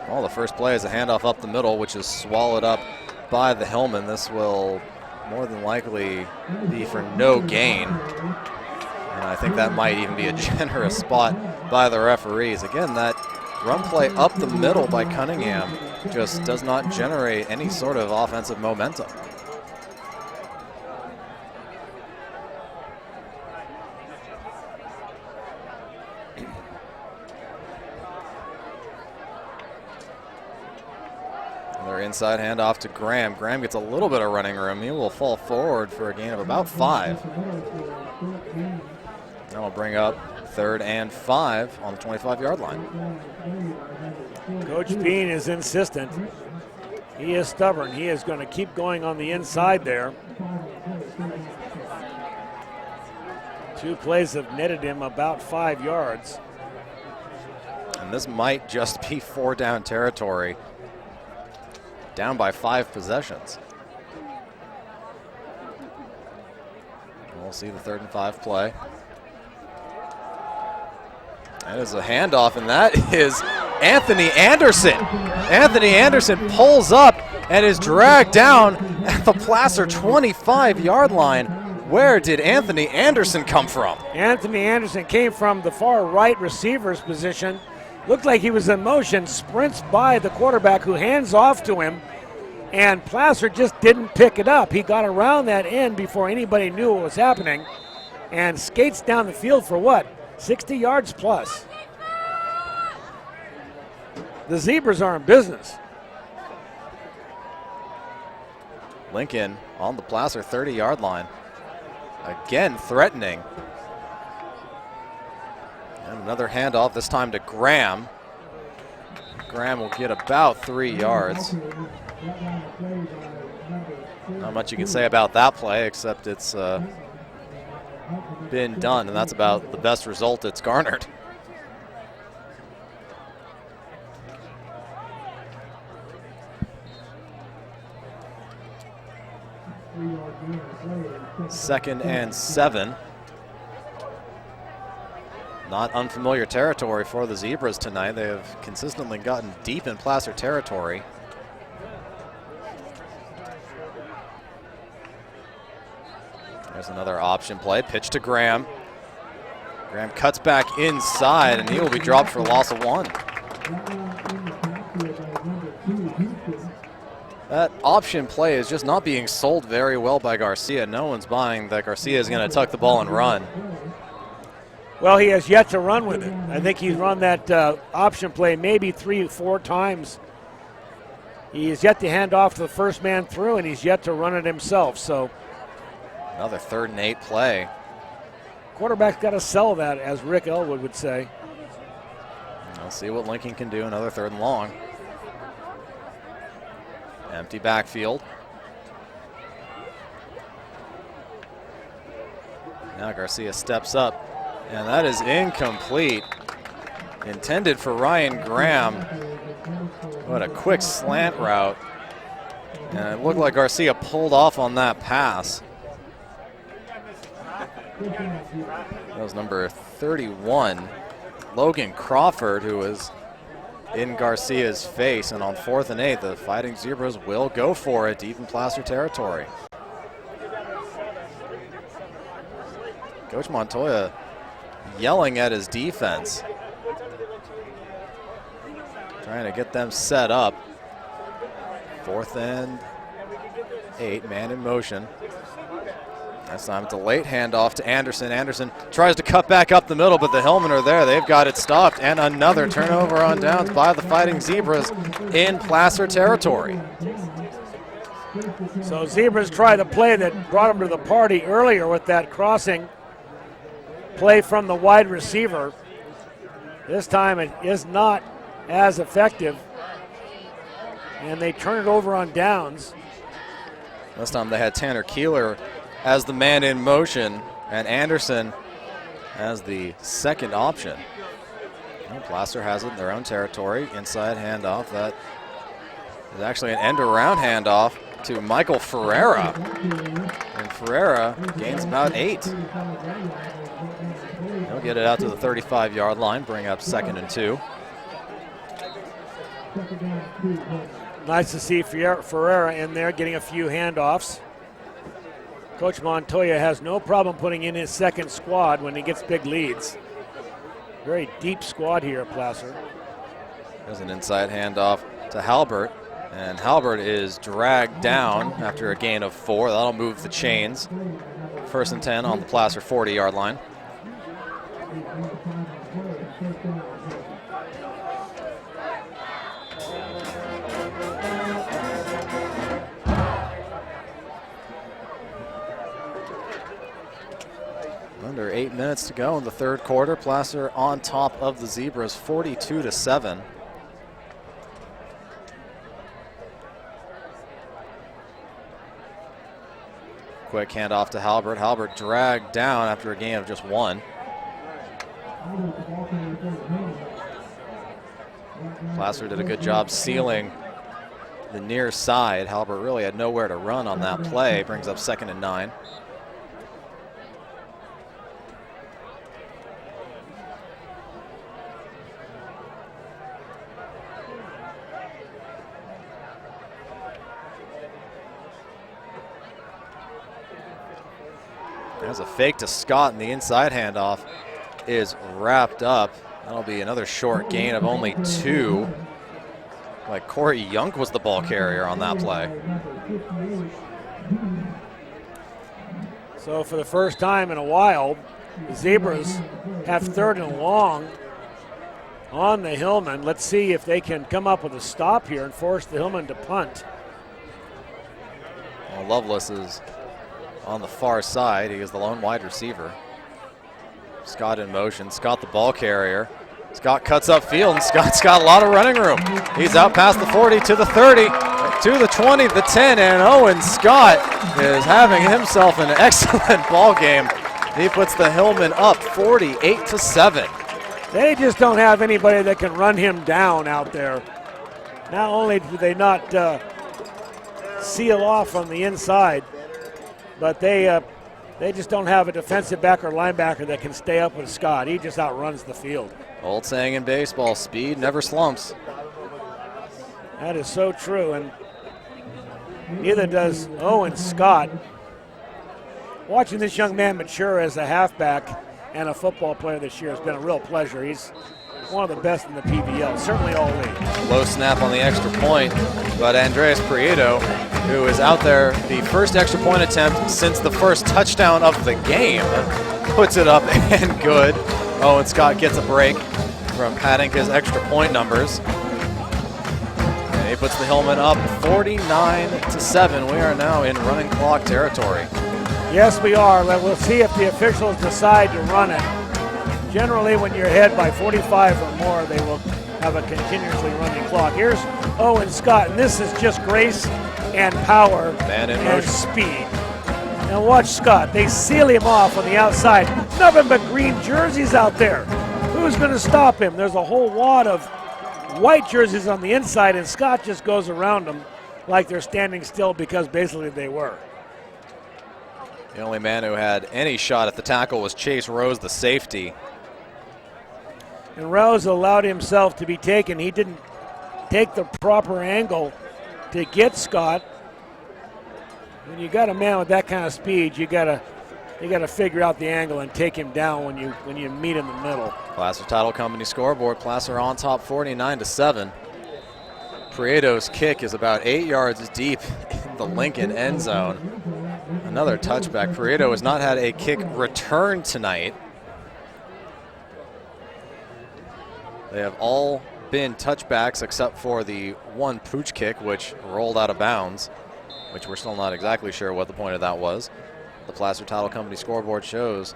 Well, the first play is a handoff up the middle, which is swallowed up by the Hillmen. This will more than likely be for no gain. And I think that might even be a generous spot by the referees. Again, that run play up the middle by Cunningham just does not generate any sort of offensive momentum. Another inside handoff to Graham. Graham gets a little bit of running room. He will fall forward for a gain of about 5. That will bring up 3rd and 5 on the 25-yard line. Coach Bean is insistent. He is stubborn. He is going to keep going on the inside there. 2 plays have netted him about 5 yards. And this might just be 4-down territory. Down by 5 possessions. We'll see the 3rd and 5 play. That is a handoff, and that is Anthony Anderson. Anthony Anderson pulls up and is dragged down at the Placer 25-yard line. Where did Anthony Anderson come from? Anthony Anderson came from the far right receiver's position. Looked like he was in motion, sprints by the quarterback who hands off to him, and Placer just didn't pick it up. He got around that end before anybody knew what was happening and skates down the field for what? 60 yards plus. The Zebras are in business. Lincoln on the Placer 30-yard line. Again threatening. And another handoff, this time to Graham. Graham will get about 3 yards. Not much you can say about that play, except it's been done, and that's about the best result it's garnered. Second and 7. Not unfamiliar territory for the Zebras tonight. They have consistently gotten deep in Placer territory. There's another option play. Pitch to Graham. Graham cuts back inside, and he will be dropped for a loss of 1. That option play is just not being sold very well by Garcia. No one's buying that Garcia is going to tuck the ball and run. Well, he has yet to run with it. I think he's run that option play maybe 3 or 4 times. He has yet to hand off to the first man through, and he's yet to run it himself. So another 3rd and 8 play. Quarterback's got to sell that, as Rick Elwood would say. We'll see what Lincoln can do. Another 3rd and long. Empty backfield. Now Garcia steps up, and that is incomplete. Intended for Ryan Graham. What a quick slant route. And it looked like Garcia pulled off on that pass. That was number 31, Logan Crawford, who was in Garcia's face. And on 4th and 8, the Fighting Zebras will go for it deep in Placer territory. Coach Montoya yelling at his defense, trying to get them set up. 4th and 8, man in motion. This time it's a late handoff to Anderson. Anderson tries to cut back up the middle, but the Hillmen are there. They've got it stopped, and another turnover on downs by the Fighting Zebras in Placer territory. So Zebras try the play that brought them to the party earlier with that crossing play from the wide receiver. This time it is not as effective, and they turn it over on downs. This time they had Tanner Keeler as the man in motion, and Anderson as the second option. Well, Placer has it in their own territory. Inside handoff. That is actually an end-around handoff to Michael Ferreira. And Ferreira gains about 8. He'll get it out to the 35-yard line, bring up 2nd and 2. Nice to see Ferreira in there getting a few handoffs. Coach Montoya has no problem putting in his second squad when he gets big leads. Very deep squad here at Placer. There's an inside handoff to Halbert, and Halbert is dragged down after a gain of 4. That'll move the chains. 1st and 10 on the Placer 40-yard line. Under 8 minutes to go in the 3rd quarter. Placer on top of the Zebras, 42-7. Quick handoff to Halbert. Halbert dragged down after a gain of just 1. Placer did a good job sealing the near side. Halbert really had nowhere to run on that play. Brings up 2nd and 9. There's a fake to Scott, and the inside handoff is wrapped up. That'll be another short gain of only 2. Like Corey Young was the ball carrier on that play. So for the first time in a while, the Zebras have 3rd and long on the Hillmen. Let's see if they can come up with a stop here and force the Hillmen to punt. Well, Lovelace is on the far side. He is the lone wide receiver. Scott in motion. Scott the ball carrier. Scott cuts upfield, and Scott's got a lot of running room. He's out past the 40 to the 30, to the 20, the 10, and Owen Scott is having himself an excellent ball game. He puts the Hillmen up 48-7. They just don't have anybody that can run him down out there. Not only do they not seal off on the inside, but they just don't have a defensive back or linebacker that can stay up with Scott. He just outruns the field. Old saying in baseball, speed never slumps. That is so true, and neither does Owen Scott. Watching this young man mature as a halfback and a football player this year. It's been a real pleasure. He's one of the best in the PVL, certainly all league. Low snap on the extra point, but Andres Prieto, who is out there, the first extra point attempt since the first touchdown of the game, puts it up and good. Owen Scott gets a break from padding his extra point numbers. And he puts the Hillmen up 49-7. We are now in running clock territory. Yes, we are. We'll see if the officials decide to run it. Generally, when you're ahead by 45 or more, they will have a continuously running clock. Here's Owen Scott, and this is just grace and power and speed. Now watch Scott. They seal him off on the outside. Nothing but green jerseys out there. Who's going to stop him? There's a whole wad of white jerseys on the inside, and Scott just goes around them like they're standing still because basically they were. The only man who had any shot at the tackle was Chase Rose, the safety. And Rose allowed himself to be taken. He didn't take the proper angle to get Scott. When you got a man with that kind of speed, you gotta figure out the angle and take him down when you meet in the middle. Placer Title Company scoreboard. Placer on top 49-7. Prieto's kick is about 8 yards deep in the Lincoln end zone. Another touchback. Prieto has not had a kick return tonight. They have all been touchbacks except for the one pooch kick, which rolled out of bounds, which we're still not exactly sure what the point of that was. The Placer Title Company scoreboard shows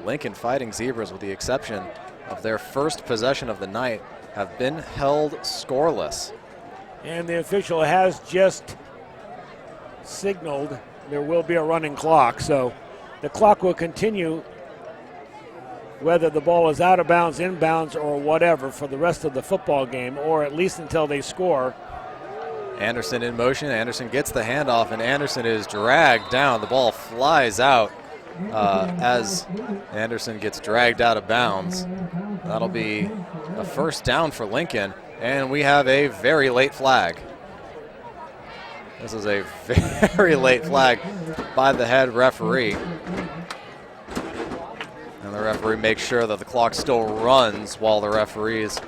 Lincoln Fighting Zebras, with the exception of their first possession of the night, have been held scoreless. And the official has just signaled there will be a running clock, so the clock will continue whether the ball is out of bounds, in bounds, or whatever for the rest of the football game, or at least until they score. Anderson in motion. Anderson gets the handoff, and Anderson is dragged down. The ball flies out as Anderson gets dragged out of bounds. That'll be a first down for Lincoln, and we have a very late flag. This is a very late flag by the head referee. And the referee makes sure that the clock still runs while the referees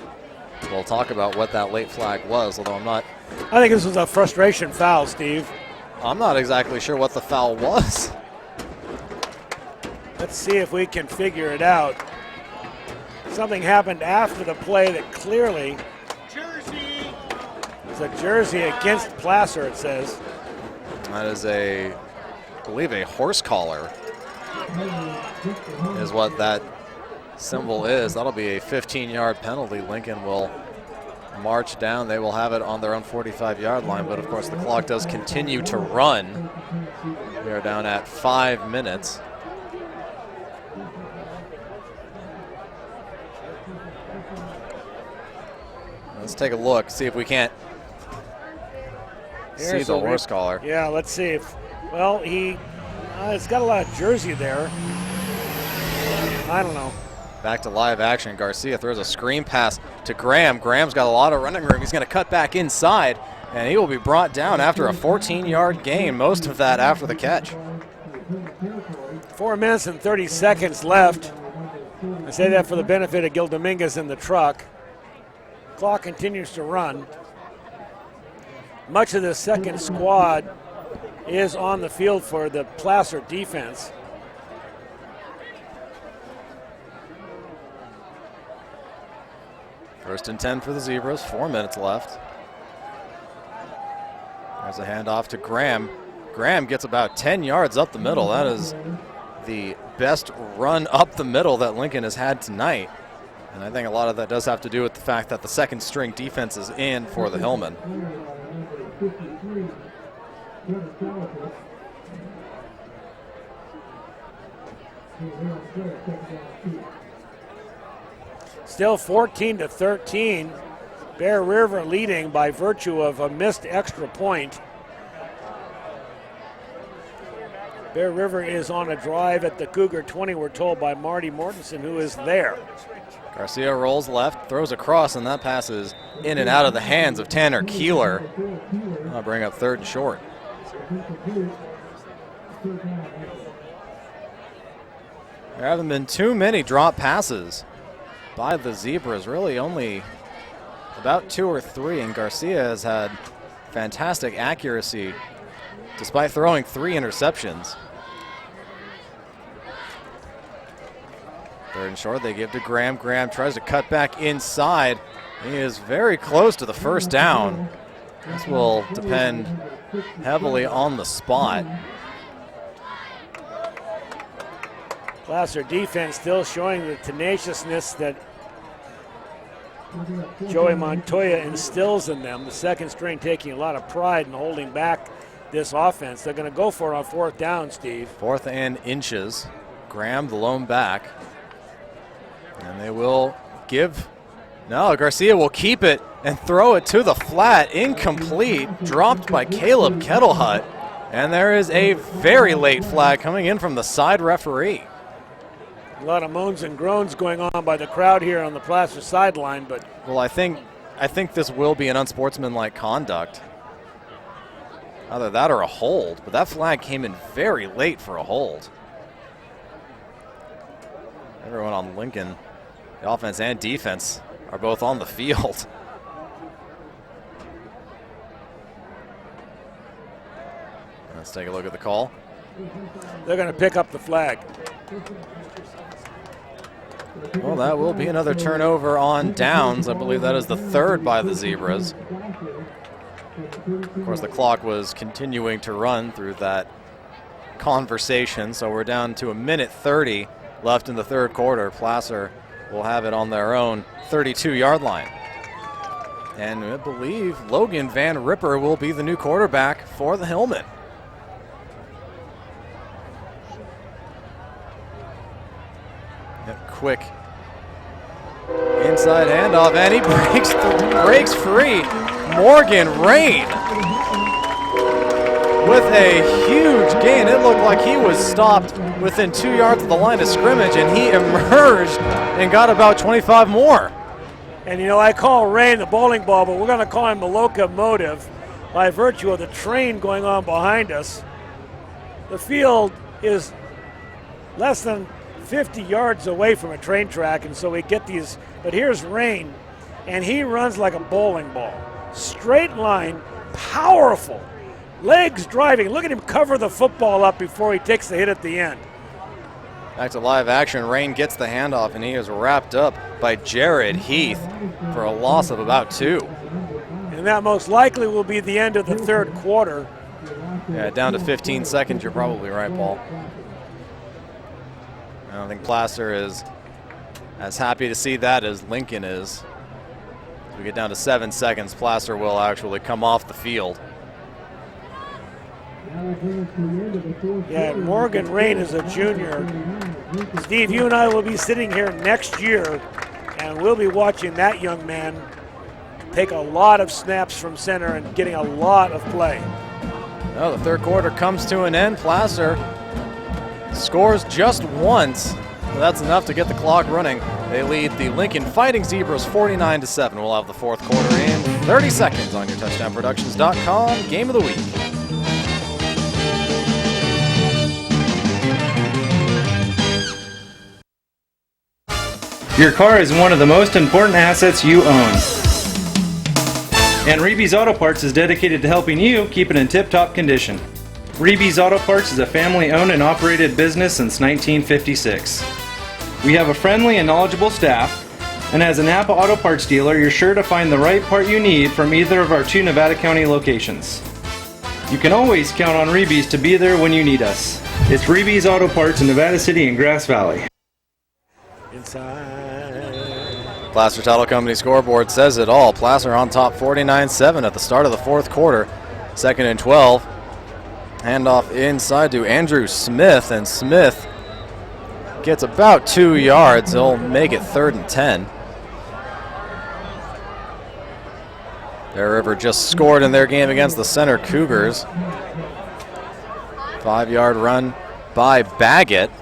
will talk about what that late flag was, although I think this was a frustration foul, Steve. I'm not exactly sure what the foul was. Let's see if we can figure it out. Something happened after the play that clearly is a jersey against Placer, it says. That is I believe a horse collar is what that symbol is. That'll be a 15-yard penalty. Lincoln will march down. They will have it on their own 45-yard line, but of course the clock does continue to run. We are down at 5 minutes. Let's take a look, see if we can't see the horse collar. Yeah, let's see if, well, it's got a lot of jersey there. I don't know. Back to live action. Garcia throws a screen pass to Graham. Graham's got a lot of running room. He's going to cut back inside, and he will be brought down after a 14-yard gain, most of that after the catch. 4 minutes and 30 seconds left. I say that for the benefit of Gil Dominguez in the truck. Clock continues to run. Much of the second squad is on the field for the Placer defense. First and 10 for the Zebras, 4 minutes left. There's a handoff to Graham. Graham gets about 10 yards up the middle. That is the best run up the middle that Lincoln has had tonight. And I think a lot of that does have to do with the fact that the second string defense is in for the Hillmen. Still 14-13. Bear River leading by virtue of a missed extra point. Bear River is on a drive at the Cougar 20, we're told by Marty Mortensen, who is there. Garcia rolls left, throws across, and that pass is in and out of the hands of Tanner Keeler. I'll bring up 3rd and short. There haven't been too many drop passes by the Zebras, really only about 2 or 3, and Garcia has had fantastic accuracy despite throwing 3 interceptions. Third and short, they give to Graham. Graham tries to cut back inside. He is very close to the first down. This will depend heavily on the spot. Placer defense still showing the tenaciousness that Joey Montoya instills in them. The second string taking a lot of pride in holding back this offense. They're going to go for it on 4th down, Steve. 4th and inches. Graham, the lone back. And they will give. No, Garcia will keep it and throw it to the flat. Incomplete. Dropped by Caleb Kettlehut. And there is a very late flag coming in from the side referee. A lot of moans and groans going on by the crowd here on the Placer sideline, but well, I think this will be an unsportsmanlike conduct. Either that or a hold, but that flag came in very late for a hold. Everyone on Lincoln, the offense and defense, are both on the field. Let's take a look at the call. They're going to pick up the flag. Well, that will be another turnover on downs. I believe that is the 3rd by the Zebras. Of course, the clock was continuing to run through that conversation, so we're down to 1:30 left in the 3rd quarter. Placer will have it on their own 32-yard line. And I believe Logan Van Ripper will be the new quarterback for the Hillmen. Quick inside handoff, and he breaks free. Morgan Rain with a huge gain. It looked like he was stopped within 2 yards of the line of scrimmage, and he emerged and got about 25 more. And you know, I call Rain the bowling ball, but we're going to call him the locomotive by virtue of the train going on behind us. The field is less than 50 yards away from a train track, and so we get these, but here's Rain, and he runs like a bowling ball. Straight line, powerful, legs driving. Look at him cover the football up before he takes the hit at the end. Back to live action, Rain gets the handoff, and he is wrapped up by Jared Heath for a loss of about 2. And that most likely will be the end of the 3rd quarter. Yeah, down to 15 seconds, you're probably right, Paul. I don't think Placer is as happy to see that as Lincoln is. As we get down to 7 seconds, Placer will actually come off the field. Yeah, Morgan Rain is a junior. Steve, you and I will be sitting here next year, and we'll be watching that young man take a lot of snaps from center and getting a lot of play. Well, the 3rd quarter comes to an end. Placer scores just once. So that's enough to get the clock running. They lead the Lincoln Fighting Zebras 49-7. We'll have the 4th quarter in 30 seconds on your TouchdownProductions.com Game of the Week. Your car is one of the most important assets you own. And Reeby's Auto Parts is dedicated to helping you keep it in tip-top condition. Reeby's Auto Parts is a family-owned and operated business since 1956. We have a friendly and knowledgeable staff, and as a Napa Auto Parts dealer, you're sure to find the right part you need from either of our 2 Nevada County locations. You can always count on Reeby's to be there when you need us. It's Reeby's Auto Parts in Nevada City and Grass Valley. Inside. Placer Title Company scoreboard says it all. Placer on top 49-7 at the start of the 4th quarter. 2nd and 12. Handoff inside to Andrew Smith, and Smith gets about 2 yards. He'll make it 3rd and 10. Bear River just scored in their game against the Center Cougars. 5-yard run by Baggett.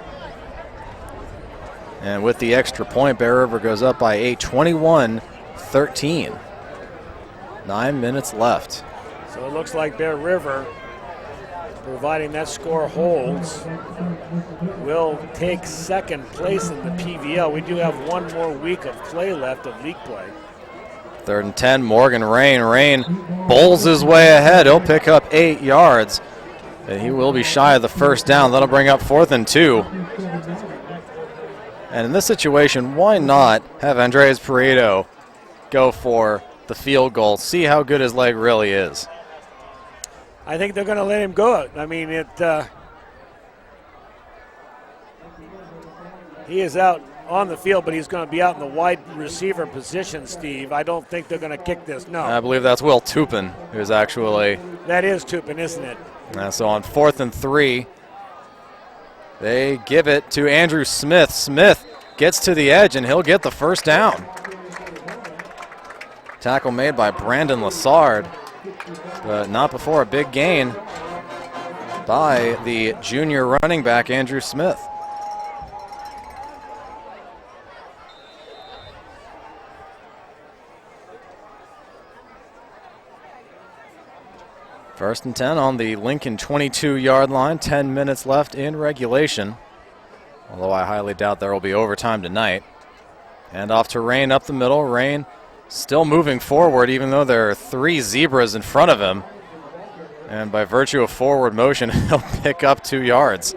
And with the extra point, Bear River goes up by 8, 21-13. 9 minutes left. So it looks like Bear River providing that score holds, will take second place in the PVL. We do have one more week of play left of league play. 3rd and 10, Morgan Rain. Rain bowls his way ahead. He'll pick up 8 yards. And he will be shy of the first down. That'll bring up 4th and 2. And in this situation, why not have Andreas Prieto go for the field goal, see how good his leg really is? I think they're going to let him go. I mean, he is out on the field, but he's going to be out in the wide receiver position, Steve. I don't think they're going to kick this, no. I believe that's Will Tupin, who's actually... That is Tupin, isn't it? So on 4th and 3, they give it to Andrew Smith. Smith gets to the edge, and he'll get the first down. Tackle made by Brandon Lassard, but not before a big gain by the junior running back, Andrew Smith. First and 10 on the Lincoln 22-yard line, 10 minutes left in regulation. Although I highly doubt there will be overtime tonight. And off to Rain up the middle. Rain still moving forward even though there are 3 zebras in front of him. And by virtue of forward motion, he'll pick up 2 yards.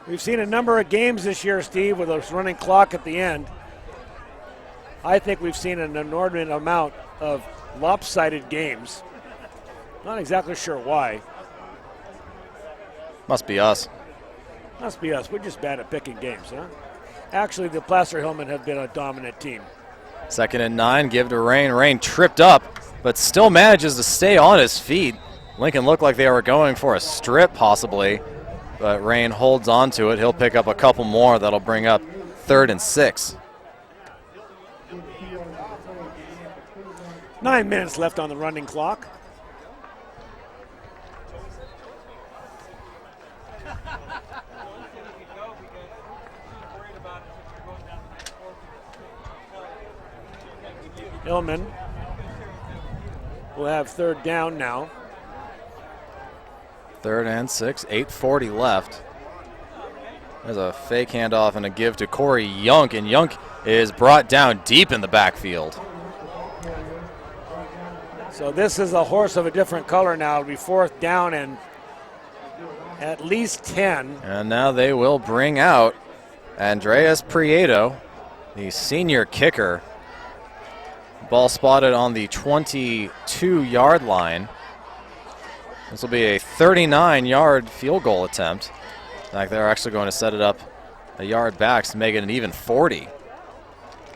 We've seen a number of games this year, Steve, with a running clock at the end. I think we've seen an inordinate amount of lopsided games. Not exactly sure why. Must be us. Must be us. We're just bad at picking games, huh? Actually, the Placer Hillmen have been a dominant team. 2nd and 9, give to Rain. Rain tripped up, but still manages to stay on his feet. Lincoln looked like they were going for a strip, possibly. But Rain holds on to it. He'll pick up a couple more. That'll bring up 3rd and 6. 9 minutes left on the running clock. Hillman will have 3rd down now. 3rd and 6, 8:40 left. There's a fake handoff and a give to Corey Yunk, and Yunk is brought down deep in the backfield. So this is a horse of a different color now. It'll be 4th down and at least 10. And now they will bring out Andreas Prieto, the senior kicker. Ball spotted on the 22-yard line. This will be a 39-yard field goal attempt. In fact, they're actually going to set it up a yard back to make it an even 40.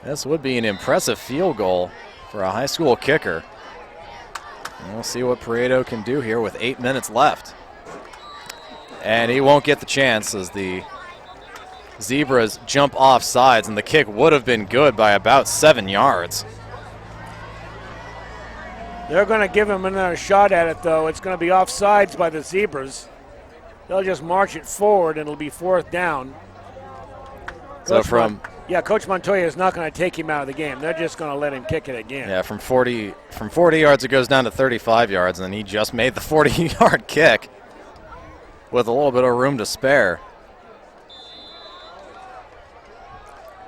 This would be an impressive field goal for a high school kicker. And we'll see what Prieto can do here with 8 minutes left. And he won't get the chance as the Zebras jump off sides, and the kick would have been good by about 7 yards. They're going to give him another shot at it, though. It's going to be offsides by the Zebras. They'll just march it forward, and it'll be 4th down. Coach Montoya is not going to take him out of the game. They're just going to let him kick it again. Yeah, from 40 yards it goes down to 35 yards, and then he just made the 40-yard kick with a little bit of room to spare.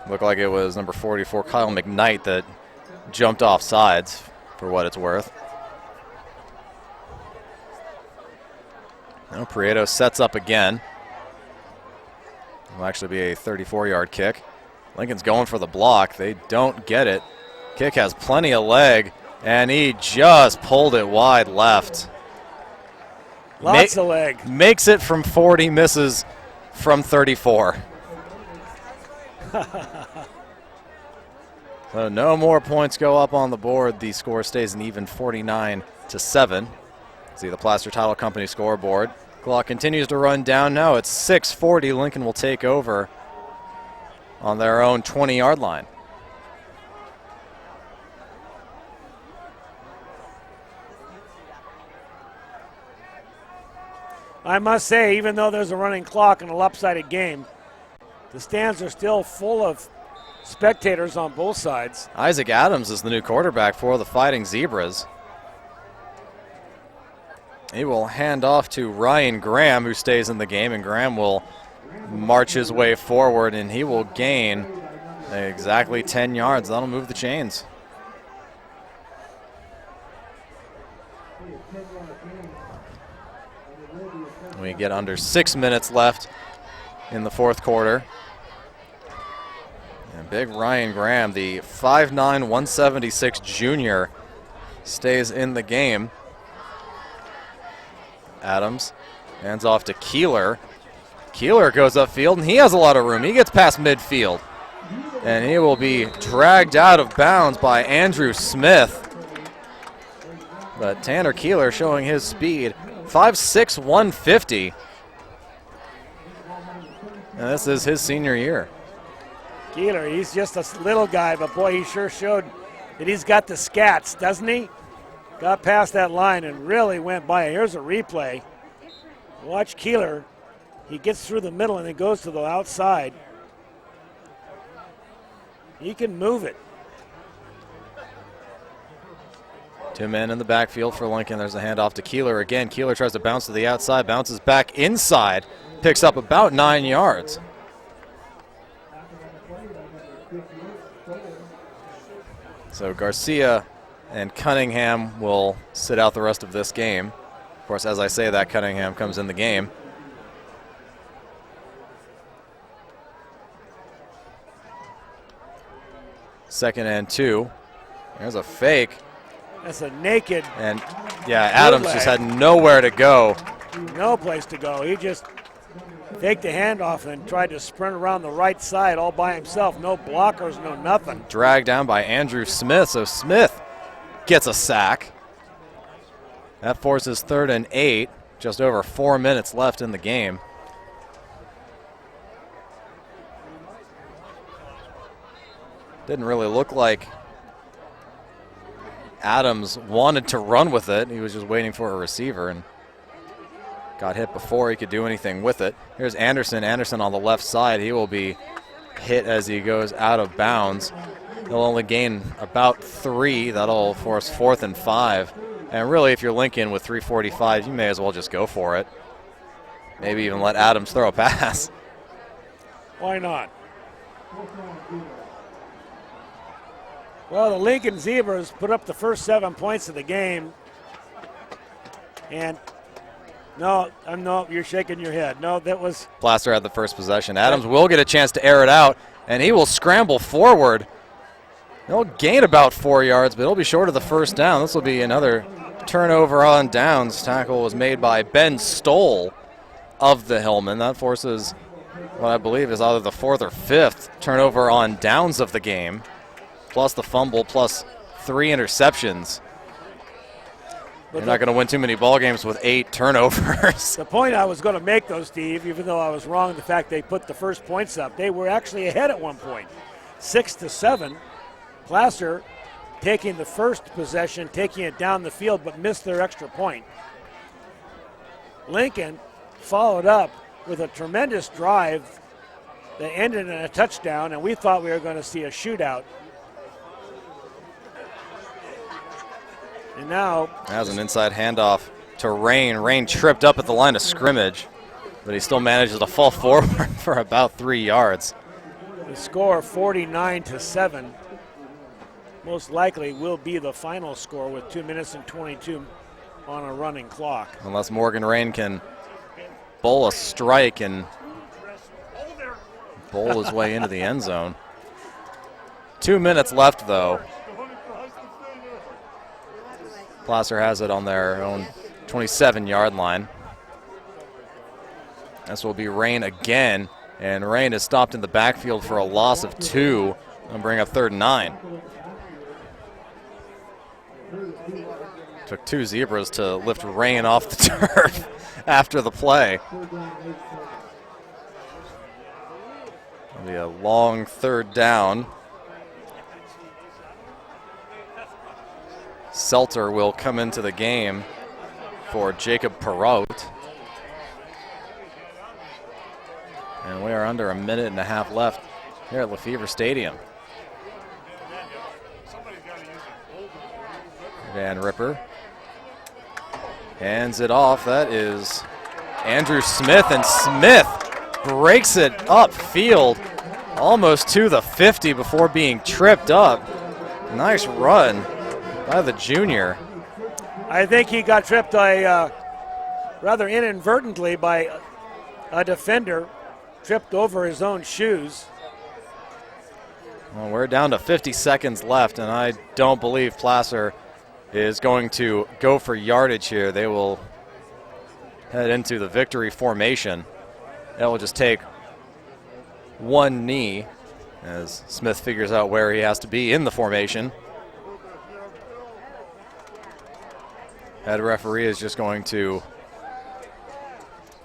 Looked like it was number 44, Kyle McKnight, that jumped off sides, for what it's worth. Now Prieto sets up again. It'll actually be a 34-yard kick. Lincoln's going for the block. They don't get it. Kick has plenty of leg, and he just pulled it wide left. Lots of leg. Makes it from 40, misses from 34. So no more points go up on the board. The score stays an even 49-7. See the Placer Title Company scoreboard. Clock continues to run down now. It's 6:40. Lincoln will take over on their own 20-yard line. I must say, even though there's a running clock and a lopsided game, The stands are still full of spectators on both sides. Isaac Adams is the new quarterback for the Fighting Zebras. He will hand off to Ryan Graham, who stays in the game, and Graham will march his way forward, and he will gain exactly 10 yards. That'll move the chains. We get under 6 minutes left in the fourth quarter. And big Ryan Graham, the 5'9", 176 junior, stays in the game. Adams hands off to Keeler. Keeler goes upfield, and he has a lot of room. He gets past midfield, and he will be dragged out of bounds by Andrew Smith. But Tanner Keeler showing his speed, 5'6", 150. And this is his senior year. Keeler, he's just a little guy, but boy, he sure showed that he's got the scats, doesn't he? Got past that line and really went by it. Here's a replay. Watch Keeler. He gets through the middle and then goes to the outside. He can move it. Two men in the backfield for Lincoln. There's a handoff to Keeler again. Keeler tries to bounce to the outside, bounces back inside, picks up about 9 yards. So Garcia and Cunningham will sit out the rest of this game. Of course, as I say that, Cunningham comes in the game. Second and 2. There's a fake. That's a naked. And yeah, Adams just had nowhere to go. No place to go. He just faked the handoff and tried to sprint around the right side all by himself. No blockers, no nothing. Dragged down by Andrew Smith. So Smith gets a sack. That forces 3rd and 8. Just over 4 minutes left in the game. Didn't really look like Adams wanted to run with it. He was just waiting for a receiver and got hit before he could do anything with it. Here's Anderson. Anderson on the left side. He will be hit as he goes out of bounds. He'll only gain about 3. That'll force 4th and 5. And really, if you're Lincoln with 3:45, you may as well just go for it. Maybe even let Adams throw a pass. Why not? Well, the Lincoln Zebras put up the first 7 points of the game. And no, you're shaking your head. No, that was... Placer had the first possession. Adams will get a chance to air it out, and he will scramble forward. He'll gain about 4 yards, but he'll be short of the first down. This will be another turnover on downs. Tackle was made by Ben Stoll of the Hillmen. That forces what I believe is either the 4th or 5th turnover on downs of the game, plus the fumble, plus 3 interceptions. You're not going to win too many ball games with 8 turnovers. The point I was going to make, though, Steve, even though I was wrong, the fact they put the first points up, they were actually ahead at one point, 6-7. Placer taking the first possession, taking it down the field, but missed their extra point. Lincoln followed up with a tremendous drive that ended in a touchdown, and we thought we were going to see a shootout. And now... That was an inside handoff to Rain. Rain tripped up at the line of scrimmage, but he still manages to fall forward for about 3 yards. The score 49-7 most likely will be the final score with 2 minutes and 22 on a running clock. Unless Morgan Rain can bowl a strike and bowl his way into the end zone. 2 minutes left, though. Placer has it on their own 27-yard line. This will be Rain again, and Rain is stopped in the backfield for a loss of 2 and bring up 3rd and 9. Took 2 Zebras to lift Rain off the turf after the play. It'll be a long 3rd down. Selter will come into the game for Jacob Perrault. And we are under a minute and a half left here at Febvre Stadium. Van Ripper hands it off. That is Andrew Smith, and Smith breaks it upfield almost to the 50 before being tripped up. Nice run by the junior. I think he got tripped rather inadvertently by a defender, tripped over his own shoes. Well, we're down to 50 seconds left, and I don't believe Placer is going to go for yardage here. They will head into the victory formation. That will just take one knee as Smith figures out where he has to be in the formation. Head referee is just going to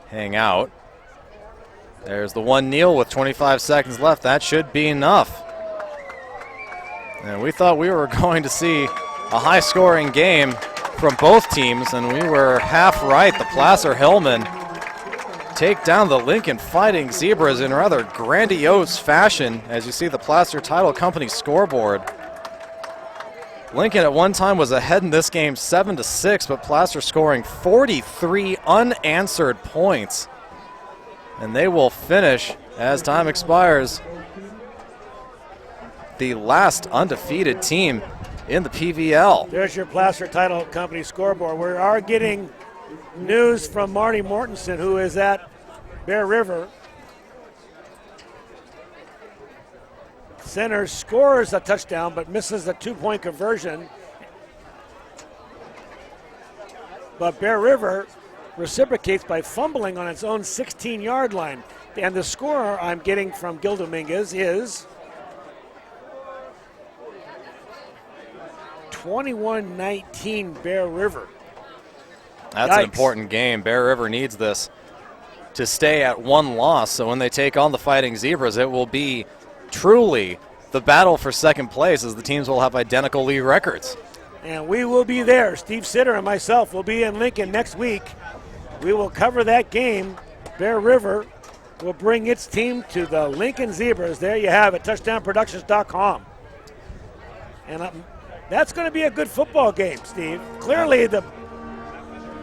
hang out. There's the one kneel with 25 seconds left. That should be enough. And we thought we were going to see a high-scoring game from both teams, and we were half right. The Placer Hillmen take down the Lincoln Fighting Zebras in rather grandiose fashion, as you see the Placer Title Company scoreboard. Lincoln at one time was ahead in this game 7-6, but Placer scoring 43 unanswered points. And they will finish, as time expires, the last undefeated team in the PVL. There's your Placer Title Company scoreboard. We are getting news from Marty Mortensen, who is at Bear River. Center scores a touchdown but misses the 2-point conversion. But Bear River reciprocates by fumbling on its own 16-yard line. And the score I'm getting from Gil Dominguez is 21-19 Bear River. That's Yikes. An important game. Bear River needs this to stay at one loss. So when they take on the Fighting Zebras, it will be truly the battle for second place, as the teams will have identical league records. And we will be there. Steve Sitter and myself will be in Lincoln next week. We will cover that game. Bear River will bring its team to the Lincoln Zebras. There you have it, touchdownproductions.com. And that's going to be a good football game, Steve. Clearly the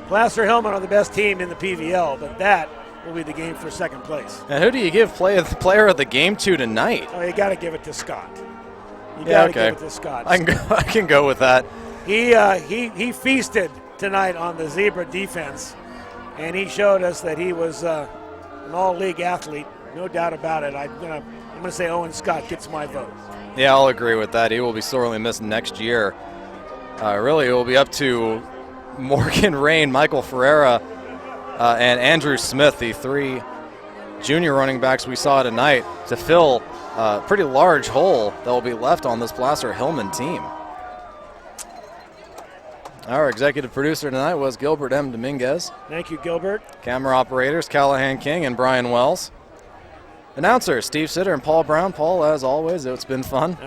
Placer Hillman are the best team in the PVL, but that will be the game for second place. And who do you give player of the game to tonight? Oh, you got to give it to Scott. You Yeah, got to okay. give it to Scott. I can go with that. He feasted tonight on the Zebra defense, and he showed us that he was an all-league athlete, no doubt about it. I'm gonna say Owen Scott gets my vote. Yeah, I'll agree with that. He will be sorely missed next year. Really, it will be up to Morgan Rain, Michael Ferreira, and Andrew Smith, the three junior running backs we saw tonight, to fill a pretty large hole that will be left on this Placer Hillman team. Our executive producer tonight was Gilbert M. Dominguez. Thank you, Gilbert. Camera operators Callahan King and Brian Wells. Announcers Steve Sitter and Paul Brown. Paul, as always, it's been fun.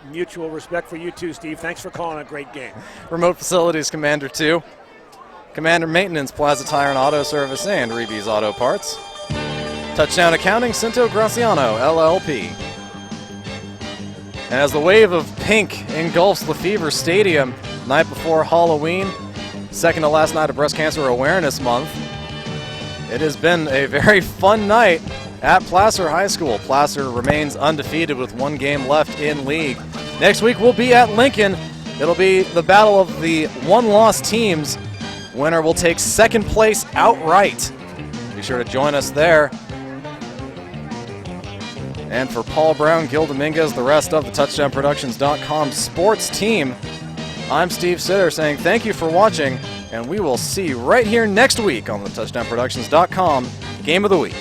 Mutual respect for you too, Steve. Thanks for calling a great game. Remote Facilities Commander 2. Commander Maintenance, Plaza Tire and Auto Service, and Reeby's Auto Parts. Touchdown Accounting, Cinto Graciano, LLP. And as the wave of pink engulfs Febvre Stadium night before Halloween, second to last night of Breast Cancer Awareness Month, it has been a very fun night at Placer High School. Placer remains undefeated with one game left in league. Next week we'll be at Lincoln. It'll be the battle of the one-loss teams. Winner will take second place outright. Be sure to join us there. And for Paul Brown, Gil Dominguez, the rest of the TouchdownProductions.com sports team, I'm Steve Sitter saying thank you for watching, and we will see you right here next week on the TouchdownProductions.com Game of the Week.